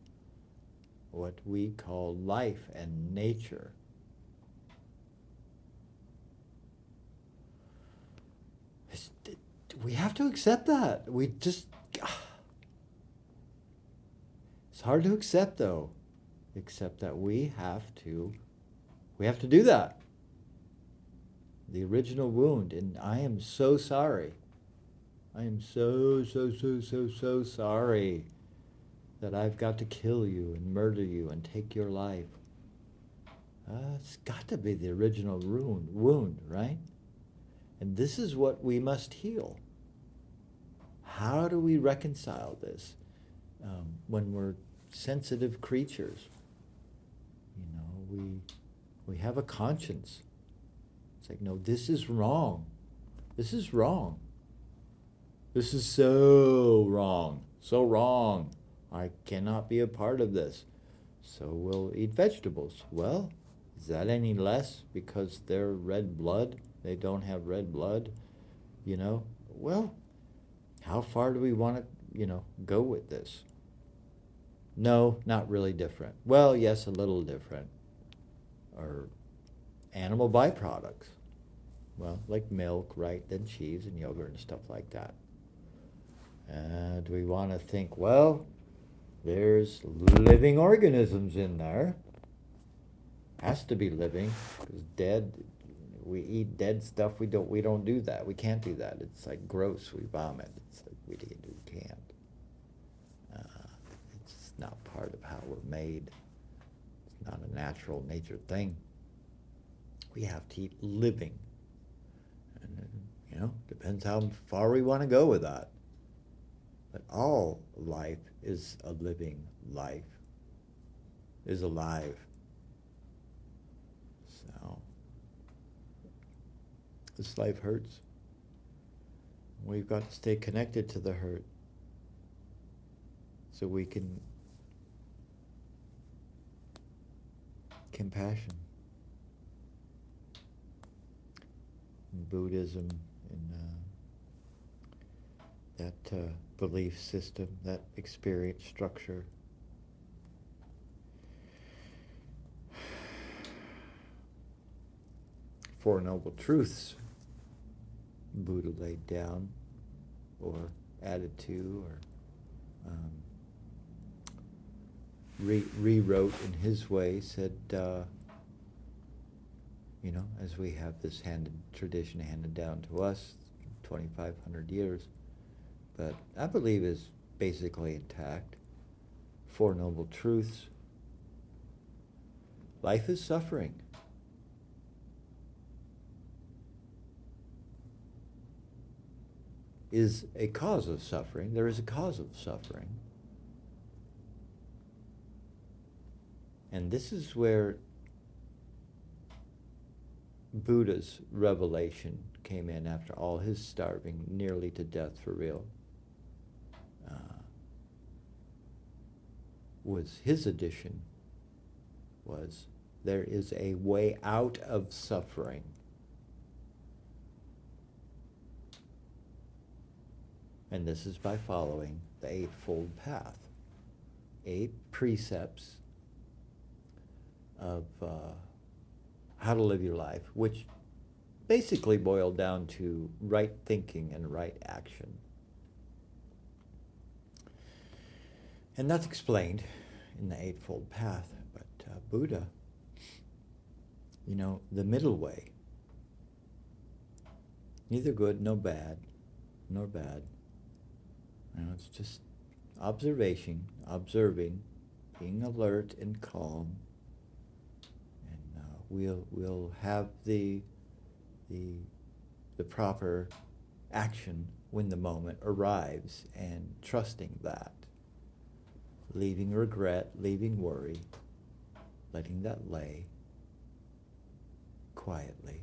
what we call life and nature. We have to accept that. It's hard to accept, though. Accept that we have to do that. The original wound, and I am so sorry. I am so, so, so, so, so sorry that I've got to kill you and murder you and take your life. It's got to be the original wound, right? And this is what we must heal. How do we reconcile this when we're sensitive creatures? We have a conscience. It's like, no, this is wrong. This is wrong. This is so wrong. So wrong. I cannot be a part of this. So we'll eat vegetables. Well, is that any less because they're red blood? They don't have red blood, Well, how far do we want to, go with this? No, not really different. Well, yes, a little different. Or animal byproducts. Well, like milk, right? Then cheese and yogurt and stuff like that. And we want to think, well, there's living organisms in there. Has to be living, because dead, we eat dead stuff. We don't do that. We can't do that. It's like gross. We vomit. It's like we can't. It's not part of how we're made. It's not a natural nature thing. We have to eat living. And, depends how far we want to go with that. But all life is a living life, is alive. So, this life hurts. We've got to stay connected to the hurt so we can compassion. In Buddhism, in that belief system, that experience structure, Four Noble Truths Buddha laid down or added to or rewrote in his way, said, as we have this tradition handed down to us, 2,500 years, but I believe is basically intact. Four Noble Truths. Life is suffering. Is a cause of suffering. There is a cause of suffering. And this is where Buddha's revelation came in after all his starving nearly to death for real. Was his addition was there is a way out of suffering. And this is by following the Eightfold Path. 8 precepts of how to live your life, which basically boil down to right thinking and right action. And that's explained in the Eightfold Path. But Buddha, the middle way, neither good nor bad, it's just observation, observing, being alert and calm, and we'll have the proper action when the moment arrives, and trusting that, leaving regret, leaving worry, letting that lay quietly.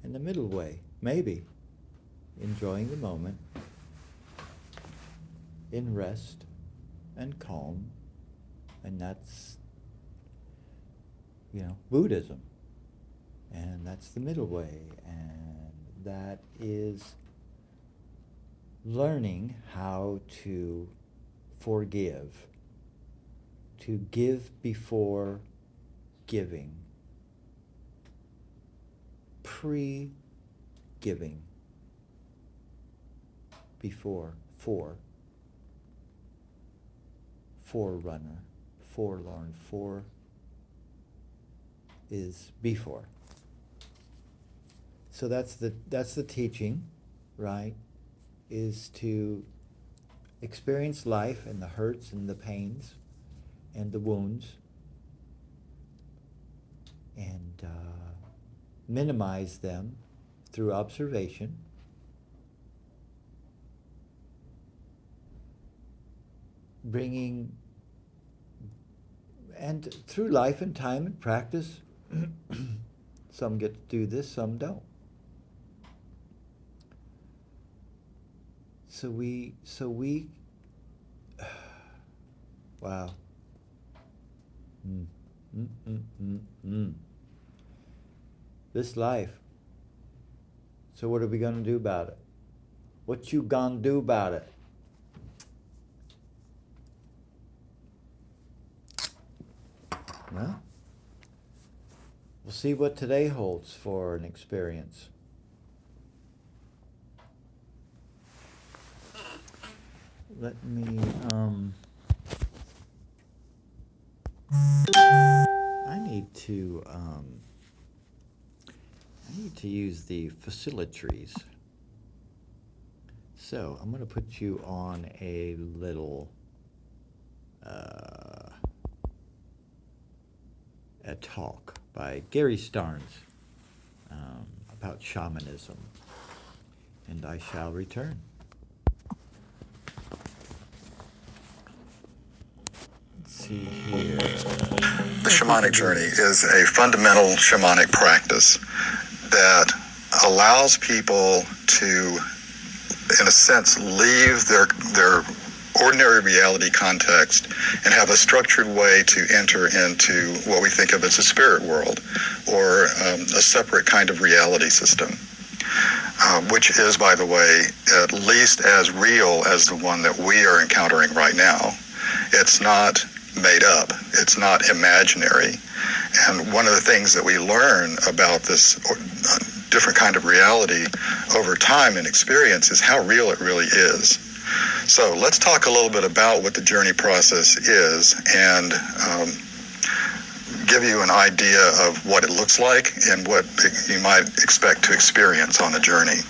And the middle way, maybe enjoying the moment in rest and calm, and that's Buddhism, and that's the middle way, and that is learning how to forgive, to give before giving, pre-giving, before, forerunner, forlorn, for is before. So that's the teaching, right? Is to experience life and the hurts and the pains and the wounds, and minimize them through observation. Bringing, and through life and time and practice, some get to do this, some don't. So we, wow. Mm, mm, mm, mm, mm. This life. So what are we gonna do about it? What you gonna do about it? Well, we'll see what today holds for an experience. Let me, I need to use the facilitaries. So I'm going to put you on a little a talk by Gary Starnes about shamanism, and I shall return. Let's see here. The shamanic journey is a fundamental shamanic practice that allows people to, in a sense, leave their ordinary reality context and have a structured way to enter into what we think of as a spirit world, or a separate kind of reality system, which is, by the way, at least as real as the one that we are encountering right now. It's not made up. It's not imaginary. And one of the things that we learn about this different kind of reality over time and experience is how real it really is. So let's talk a little bit about what the journey process is, and give you an idea of what it looks like and what you might expect to experience on a journey.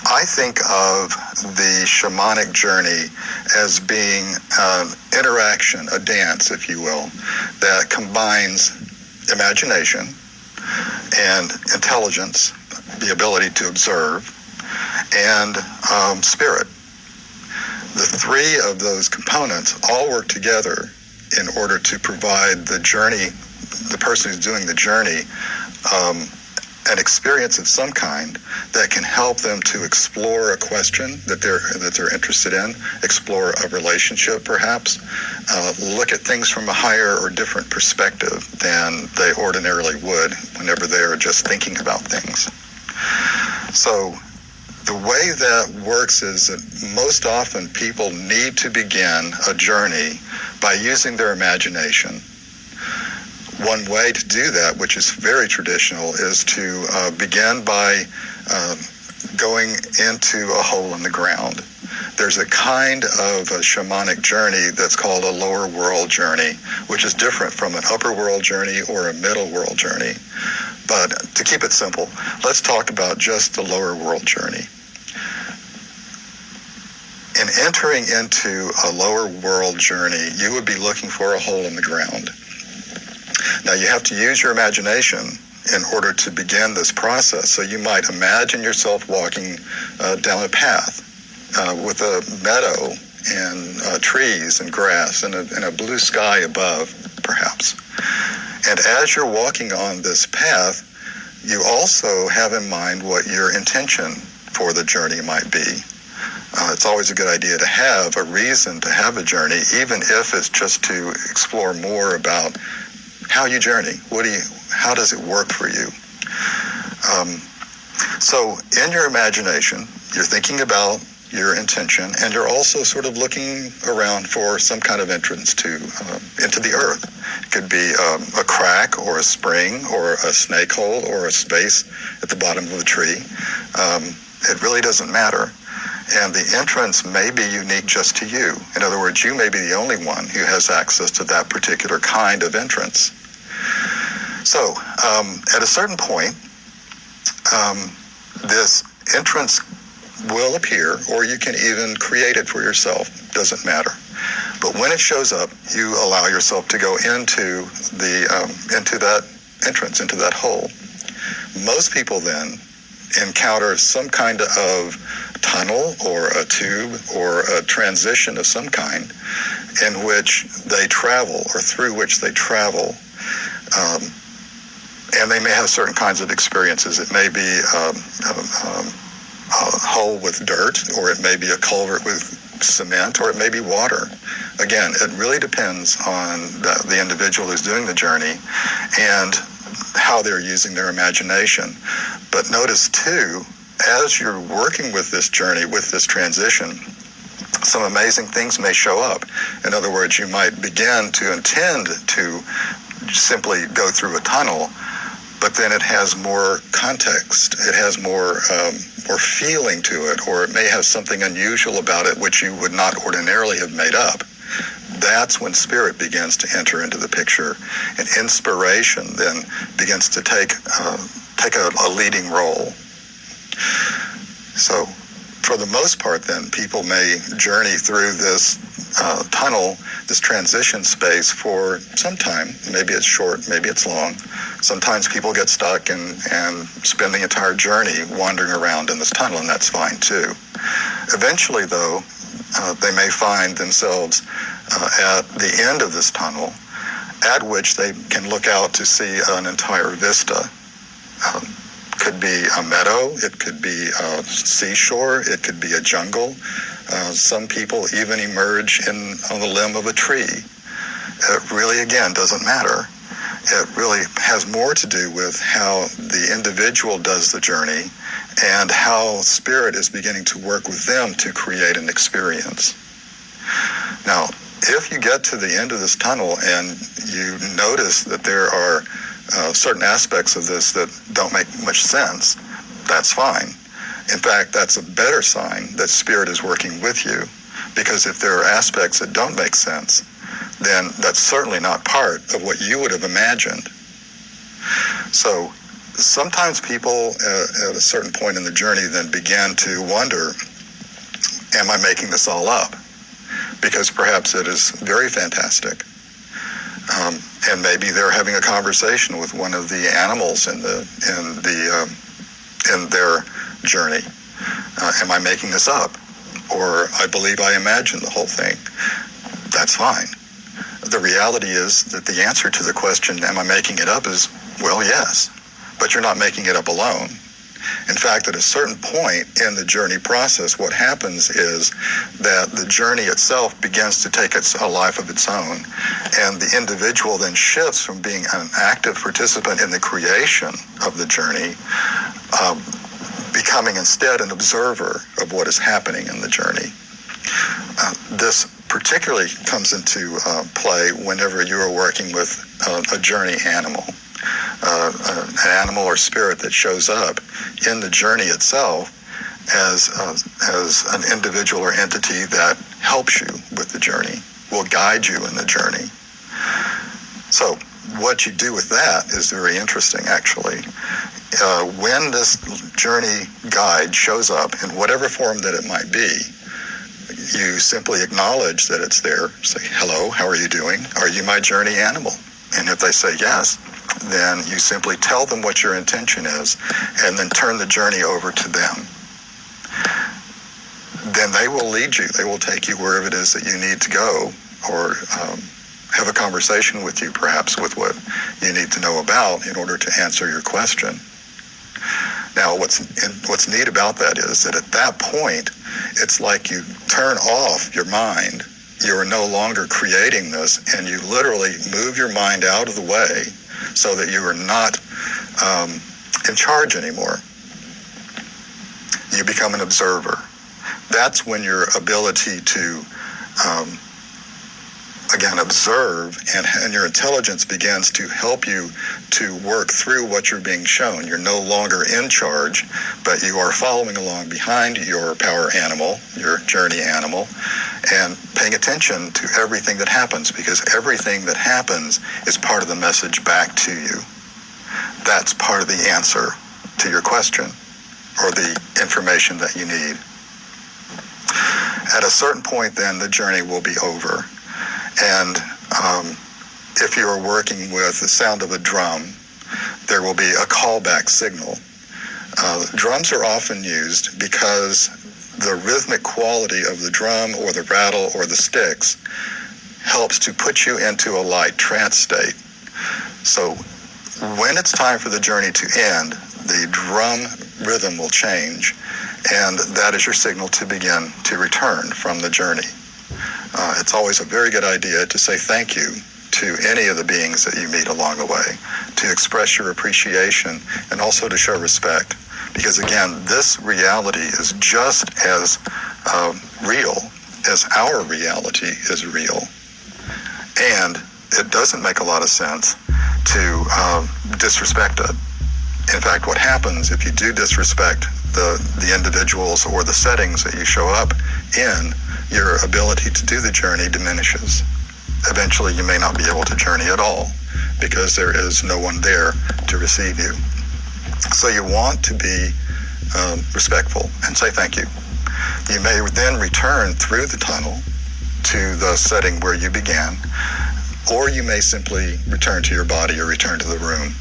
I think of the shamanic journey as being an interaction, a dance, if you will, that combines imagination and intelligence, the ability to observe, and spirit. The three of those components all work together in order to provide the journey, the person who's doing the journey, an experience of some kind that can help them to explore a question that they're interested in, explore a relationship perhaps, look at things from a higher or different perspective than they ordinarily would whenever they are just thinking about things. So the way that works is that most often people need to begin a journey by using their imagination. One way to do that, which is very traditional, is to begin by going into a hole in the ground. There's a kind of a shamanic journey that's called a lower world journey, which is different from an upper world journey or a middle world journey. But to keep it simple, let's talk about just the lower world journey. In entering into a lower world journey, you would be looking for a hole in the ground. Now, you have to use your imagination in order to begin this process. So you might imagine yourself walking down a path with a meadow and trees and grass and a blue sky above, perhaps. And as you're walking on this path, you also have in mind what your intention for the journey might be. It's always a good idea to have a reason to have a journey, even if it's just to explore more about how you journey. How does it work for you? So in your imagination, you're thinking about your intention, and you're also sort of looking around for some kind of entrance into the earth. It could be a crack or a spring or a snake hole or a space at the bottom of a tree. It really doesn't matter. And the entrance may be unique just to you. In other words, you may be the only one who has access to that particular kind of entrance. So at a certain point, this entrance will appear, or you can even create it for yourself. Doesn't matter. But when it shows up, you allow yourself to go into that entrance, into that hole. Most people then encounter some kind of tunnel or a tube or a transition of some kind in which they travel, or through which they travel. And they may have certain kinds of experiences. It may be a hole with dirt, or it may be a culvert with cement, or it may be water. Again, it really depends on the individual who's doing the journey and how they're using their imagination. But notice too, as you're working with this journey, with this transition, some amazing things may show up. In other words, you might begin to intend to simply go through a tunnel, but then it has more context. It has more feeling to it, or it may have something unusual about it which you would not ordinarily have made up. That's when spirit begins to enter into the picture, and inspiration then begins to take a leading role. So, for the most part, then people may journey through this tunnel, this transition space for some time. Maybe it's short, maybe it's long. Sometimes people get stuck and spend the entire journey wandering around in this tunnel, and that's fine too. Eventually, though, they may find themselves at the end of this tunnel, at which they can look out to see an entire vista. Could be a meadow, it could be a seashore, it could be a jungle. Some people even emerge on the limb of a tree. It really, again, doesn't matter. It really has more to do with how the individual does the journey and how spirit is beginning to work with them to create an experience. Now, if you get to the end of this tunnel and you notice that there are certain aspects of this that don't make much sense, that's fine. In fact, that's a better sign that spirit is working with you, because if there are aspects that don't make sense, then that's certainly not part of what you would have imagined. So sometimes people at a certain point in the journey then begin to wonder, am I making this all up? Because perhaps it is very fantastic. And maybe they're having a conversation with one of the animals in their journey. Am I making this up? Or I believe I imagined the whole thing. That's fine. The reality is that the answer to the question, am I making it up, is, well, yes. But you're not making it up alone. In fact, at a certain point in the journey process, what happens is that the journey itself begins to take a life of its own, and the individual then shifts from being an active participant in the creation of the journey, becoming instead an observer of what is happening in the journey. This particularly comes into play whenever you are working with a journey animal. An animal or spirit that shows up in the journey itself as an individual or entity that helps you with the journey, will guide you in the journey. So what you do with that is very interesting, actually. When this journey guide shows up in whatever form that it might be, you simply acknowledge that it's there. Say, hello, how are you doing? Are you my journey animal? And if they say yes, then you simply tell them what your intention is and then turn the journey over to them. Then they will lead you. They will take you wherever it is that you need to go, or have a conversation with you, perhaps, with what you need to know about in order to answer your question. Now, what's neat about that is that at that point, it's like you turn off your mind. You are no longer creating this, and you literally move your mind out of the way so that you are not in charge anymore. You become an observer. That's when your ability to, again, observe and your intelligence begins to help you to work through what you're being shown. You're no longer in charge, but you are following along behind your power animal, your journey animal, and paying attention to everything that happens, because everything that happens is part of the message back to you. that's part of the answer to your question or the information that you need. At a certain point, then, the journey will be over. And if you are working with the sound of a drum, there will be a callback signal. Drums are often used because the rhythmic quality of the drum or the rattle or the sticks helps to put you into a light trance state. So when it's time for the journey to end, the drum rhythm will change, and that is your signal to begin to return from the journey. It's always a very good idea to say thank you to any of the beings that you meet along the way, to express your appreciation and also to show respect. Because again, this reality is just as real as our reality is real. And it doesn't make a lot of sense to disrespect it. In fact, what happens if you do disrespect the individuals or the settings that you show up in, your ability to do the journey diminishes. Eventually, you may not be able to journey at all because there is no one there to receive you. So you want to be respectful and say thank you. You may then return through the tunnel to the setting where you began, or you may simply return to your body or return to the room.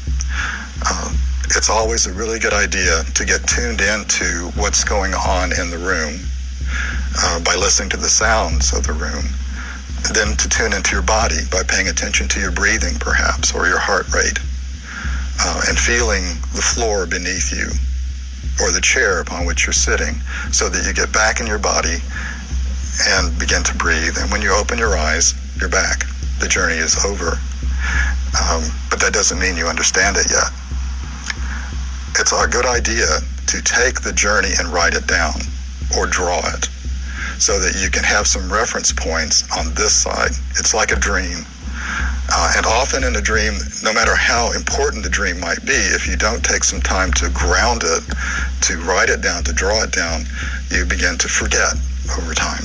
It's always a really good idea to get tuned into what's going on in the room by listening to the sounds of the room. Then to tune into your body by paying attention to your breathing, perhaps, or your heart rate, and feeling the floor beneath you or the chair upon which you're sitting, so that you get back in your body and begin to breathe. And when you open your eyes, you're back. The journey is over. But that doesn't mean you understand it yet. It's a good idea to take the journey and write it down or draw it so that you can have some reference points on this side. It's like a dream. And often in a dream, no matter how important the dream might be, if you don't take some time to ground it, to write it down, to draw it down, you begin to forget over time.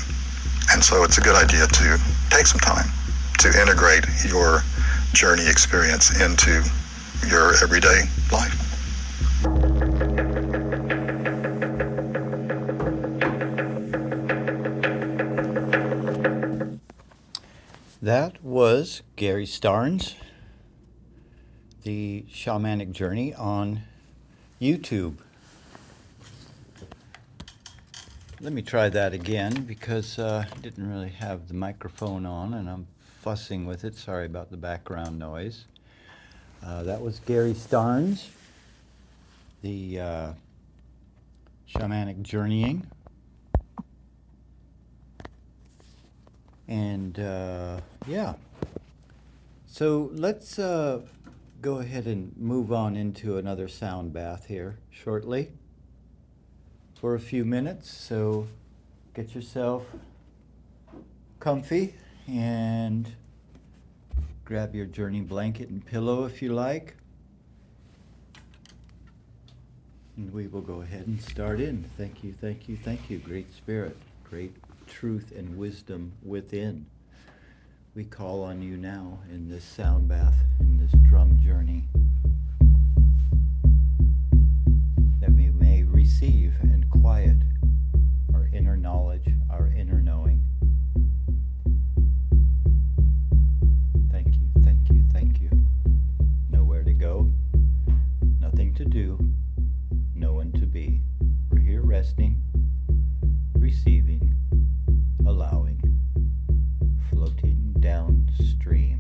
And so it's a good idea to take some time to integrate your journey experience into your everyday life. That was Gary Starnes, the Shamanic Journey on YouTube. Let me try that again because I didn't really have the microphone on and I'm fussing with it. Sorry about the background noise. That was Gary Starnes, the Shamanic Journeying. And yeah, so let's go ahead and move on into another sound bath here shortly for a few minutes. So get yourself comfy and grab your journey blanket and pillow if you like. And we will go ahead and start in. Thank you, thank you, thank you, Great Spirit, great truth and wisdom within. We call on you now in this sound bath, in this drum journey, that we may receive and quiet our inner knowledge, our inner knowing. Thank you, thank you, thank you. Nowhere to go, nothing to do, no one to be. We're here resting, receiving, allowing, floating downstream.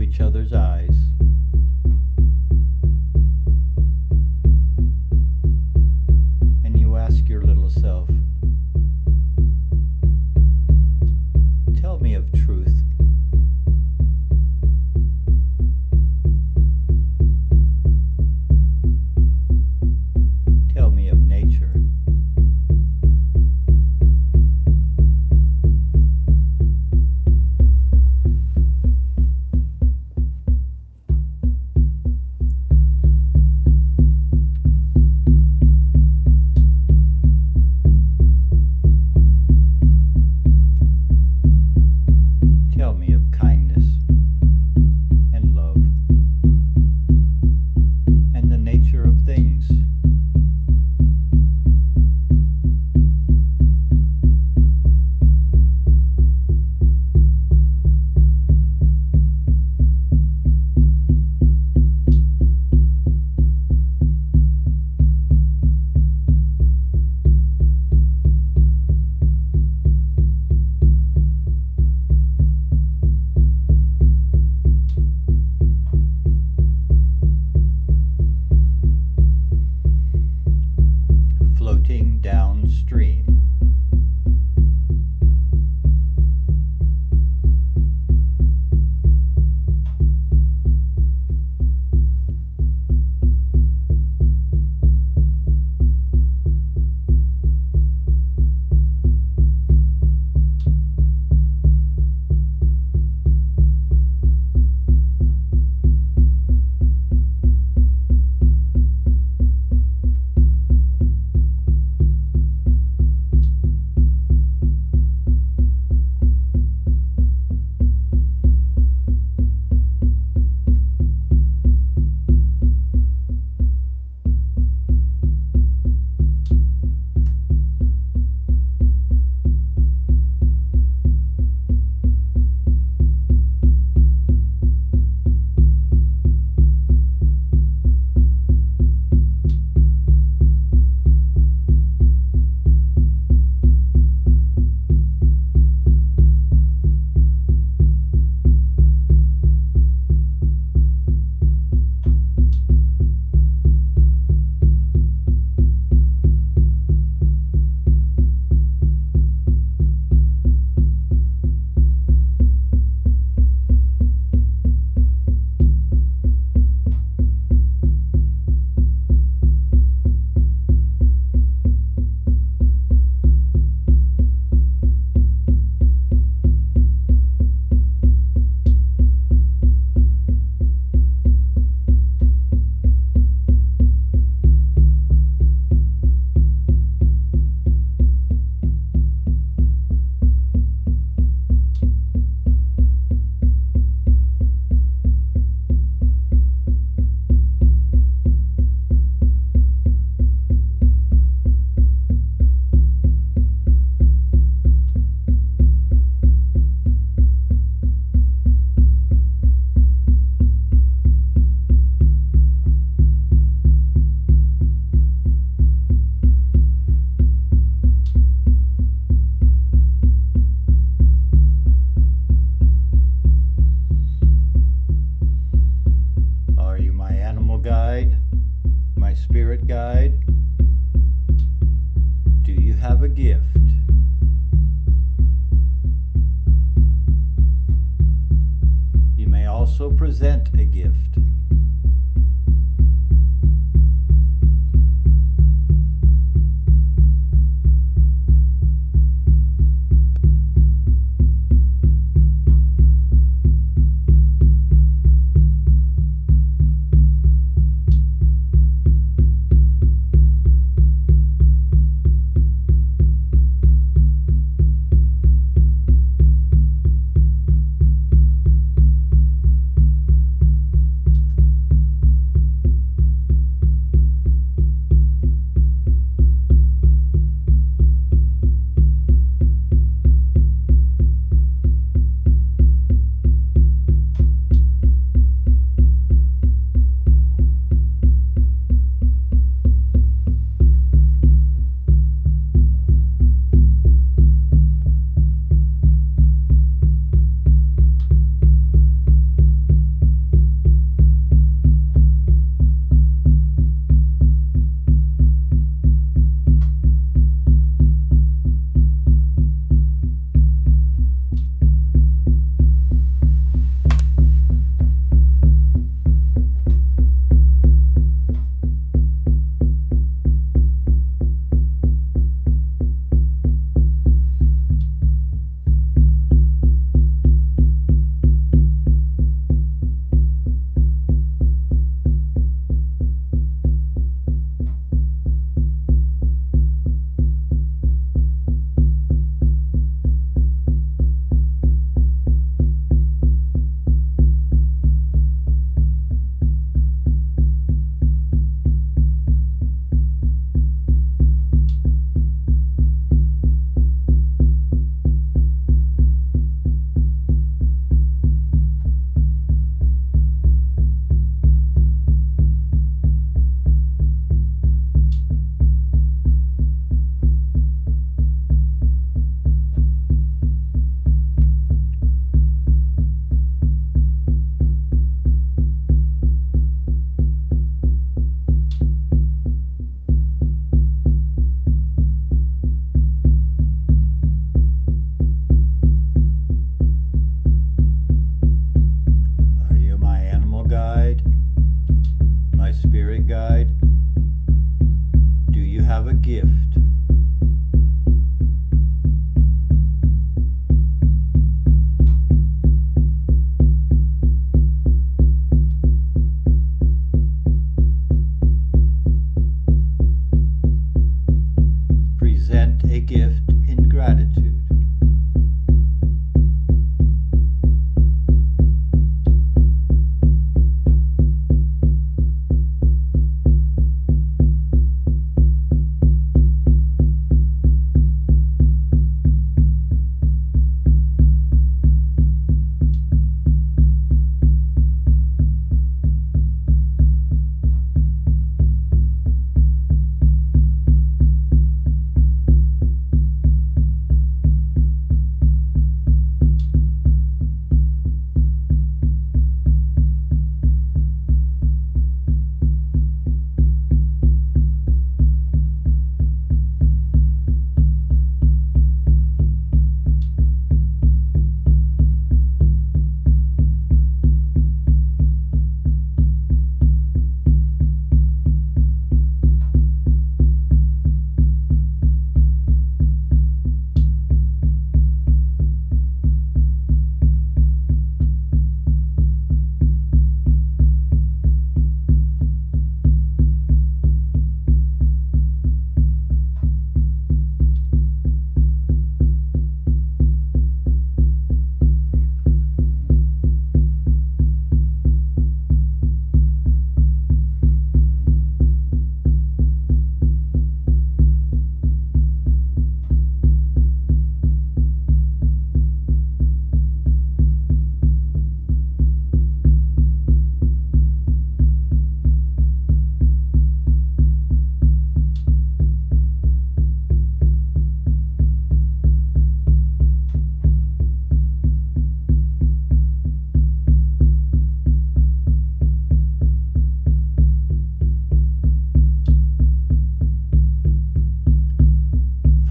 each other's eyes. And you ask your little self, tell me of truth. Tell me of nature. Tell me of kindness and love and the nature of things. Floating downstream. Are you my animal guide? My spirit guide? Do you have a gift? You may also present a gift. gift. Present a gift in gratitude.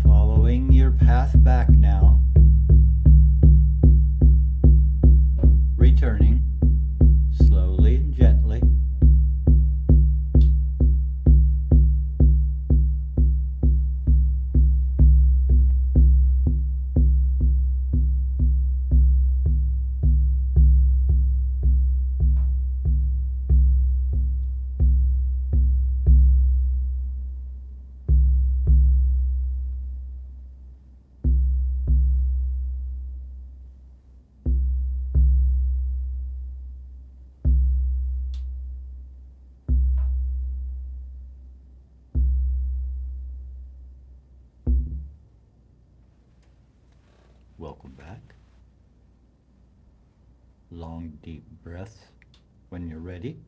Following your path back now, returning slowly and gently. Welcome back. Long, deep breaths when you're ready.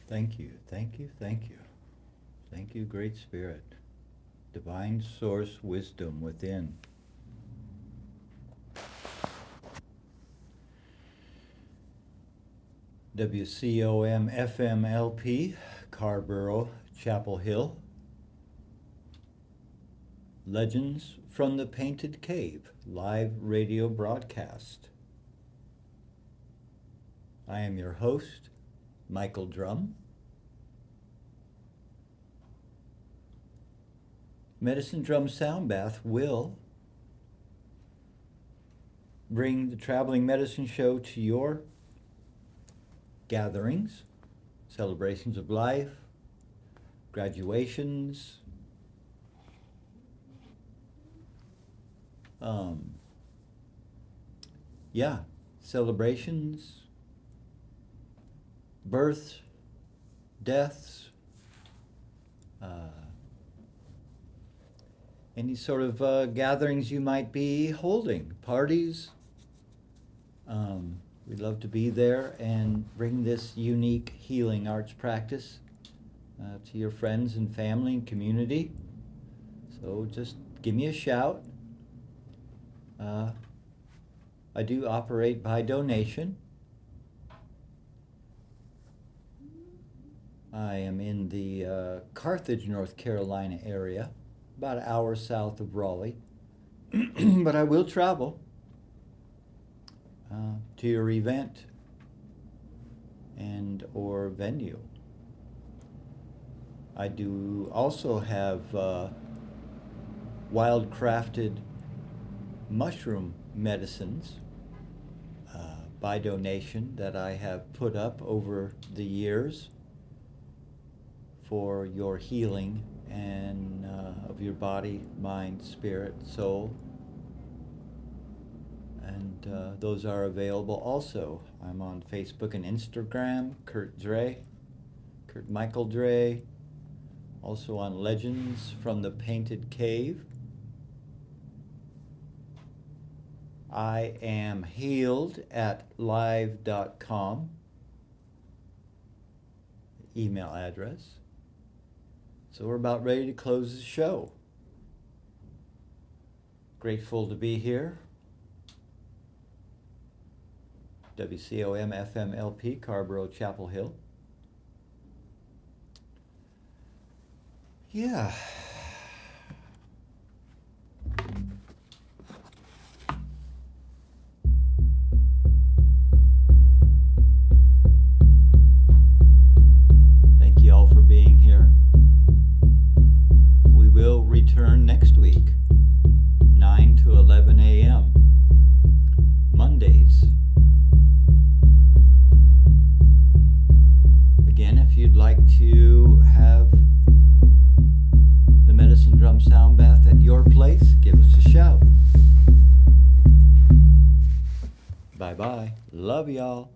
Thank you, thank you, thank you. Thank you, Great Spirit. Divine Source wisdom within. WCOM FMLP, Carborough, Chapel Hill. Legends from the Painted Cave, live radio broadcast. I am your host, Michael Drum. Medicine Drum Sound Bath will bring the Traveling Medicine Show to your gatherings, celebrations of life, graduations, celebrations, births, deaths, any sort of gatherings you might be holding, parties. We'd love to be there and bring this unique healing arts practice to your friends and family and community. So just give me a shout. I do operate by donation. I am in the Carthage, North Carolina area, about an hour south of Raleigh. But I will travel to your event and or venue. I do also have wild-crafted mushroom medicines by donation that I have put up over the years for your healing and of your body, mind, spirit, soul. And those are available also. I'm on Facebook and Instagram, Kurt Michael Dre. Also on Legends from the Painted Cave. I am healed at live.com. Email address. So we're about ready to close the show. Grateful to be here. WCOM FM LP, Carborough, Chapel Hill. Yeah. Thank you all for being here. We will return next week, 9 to 11 a.m. Mondays. Again, if you'd like to have the Medicine Drum Sound Bath at your place, give us a shout. Bye-bye. Love y'all.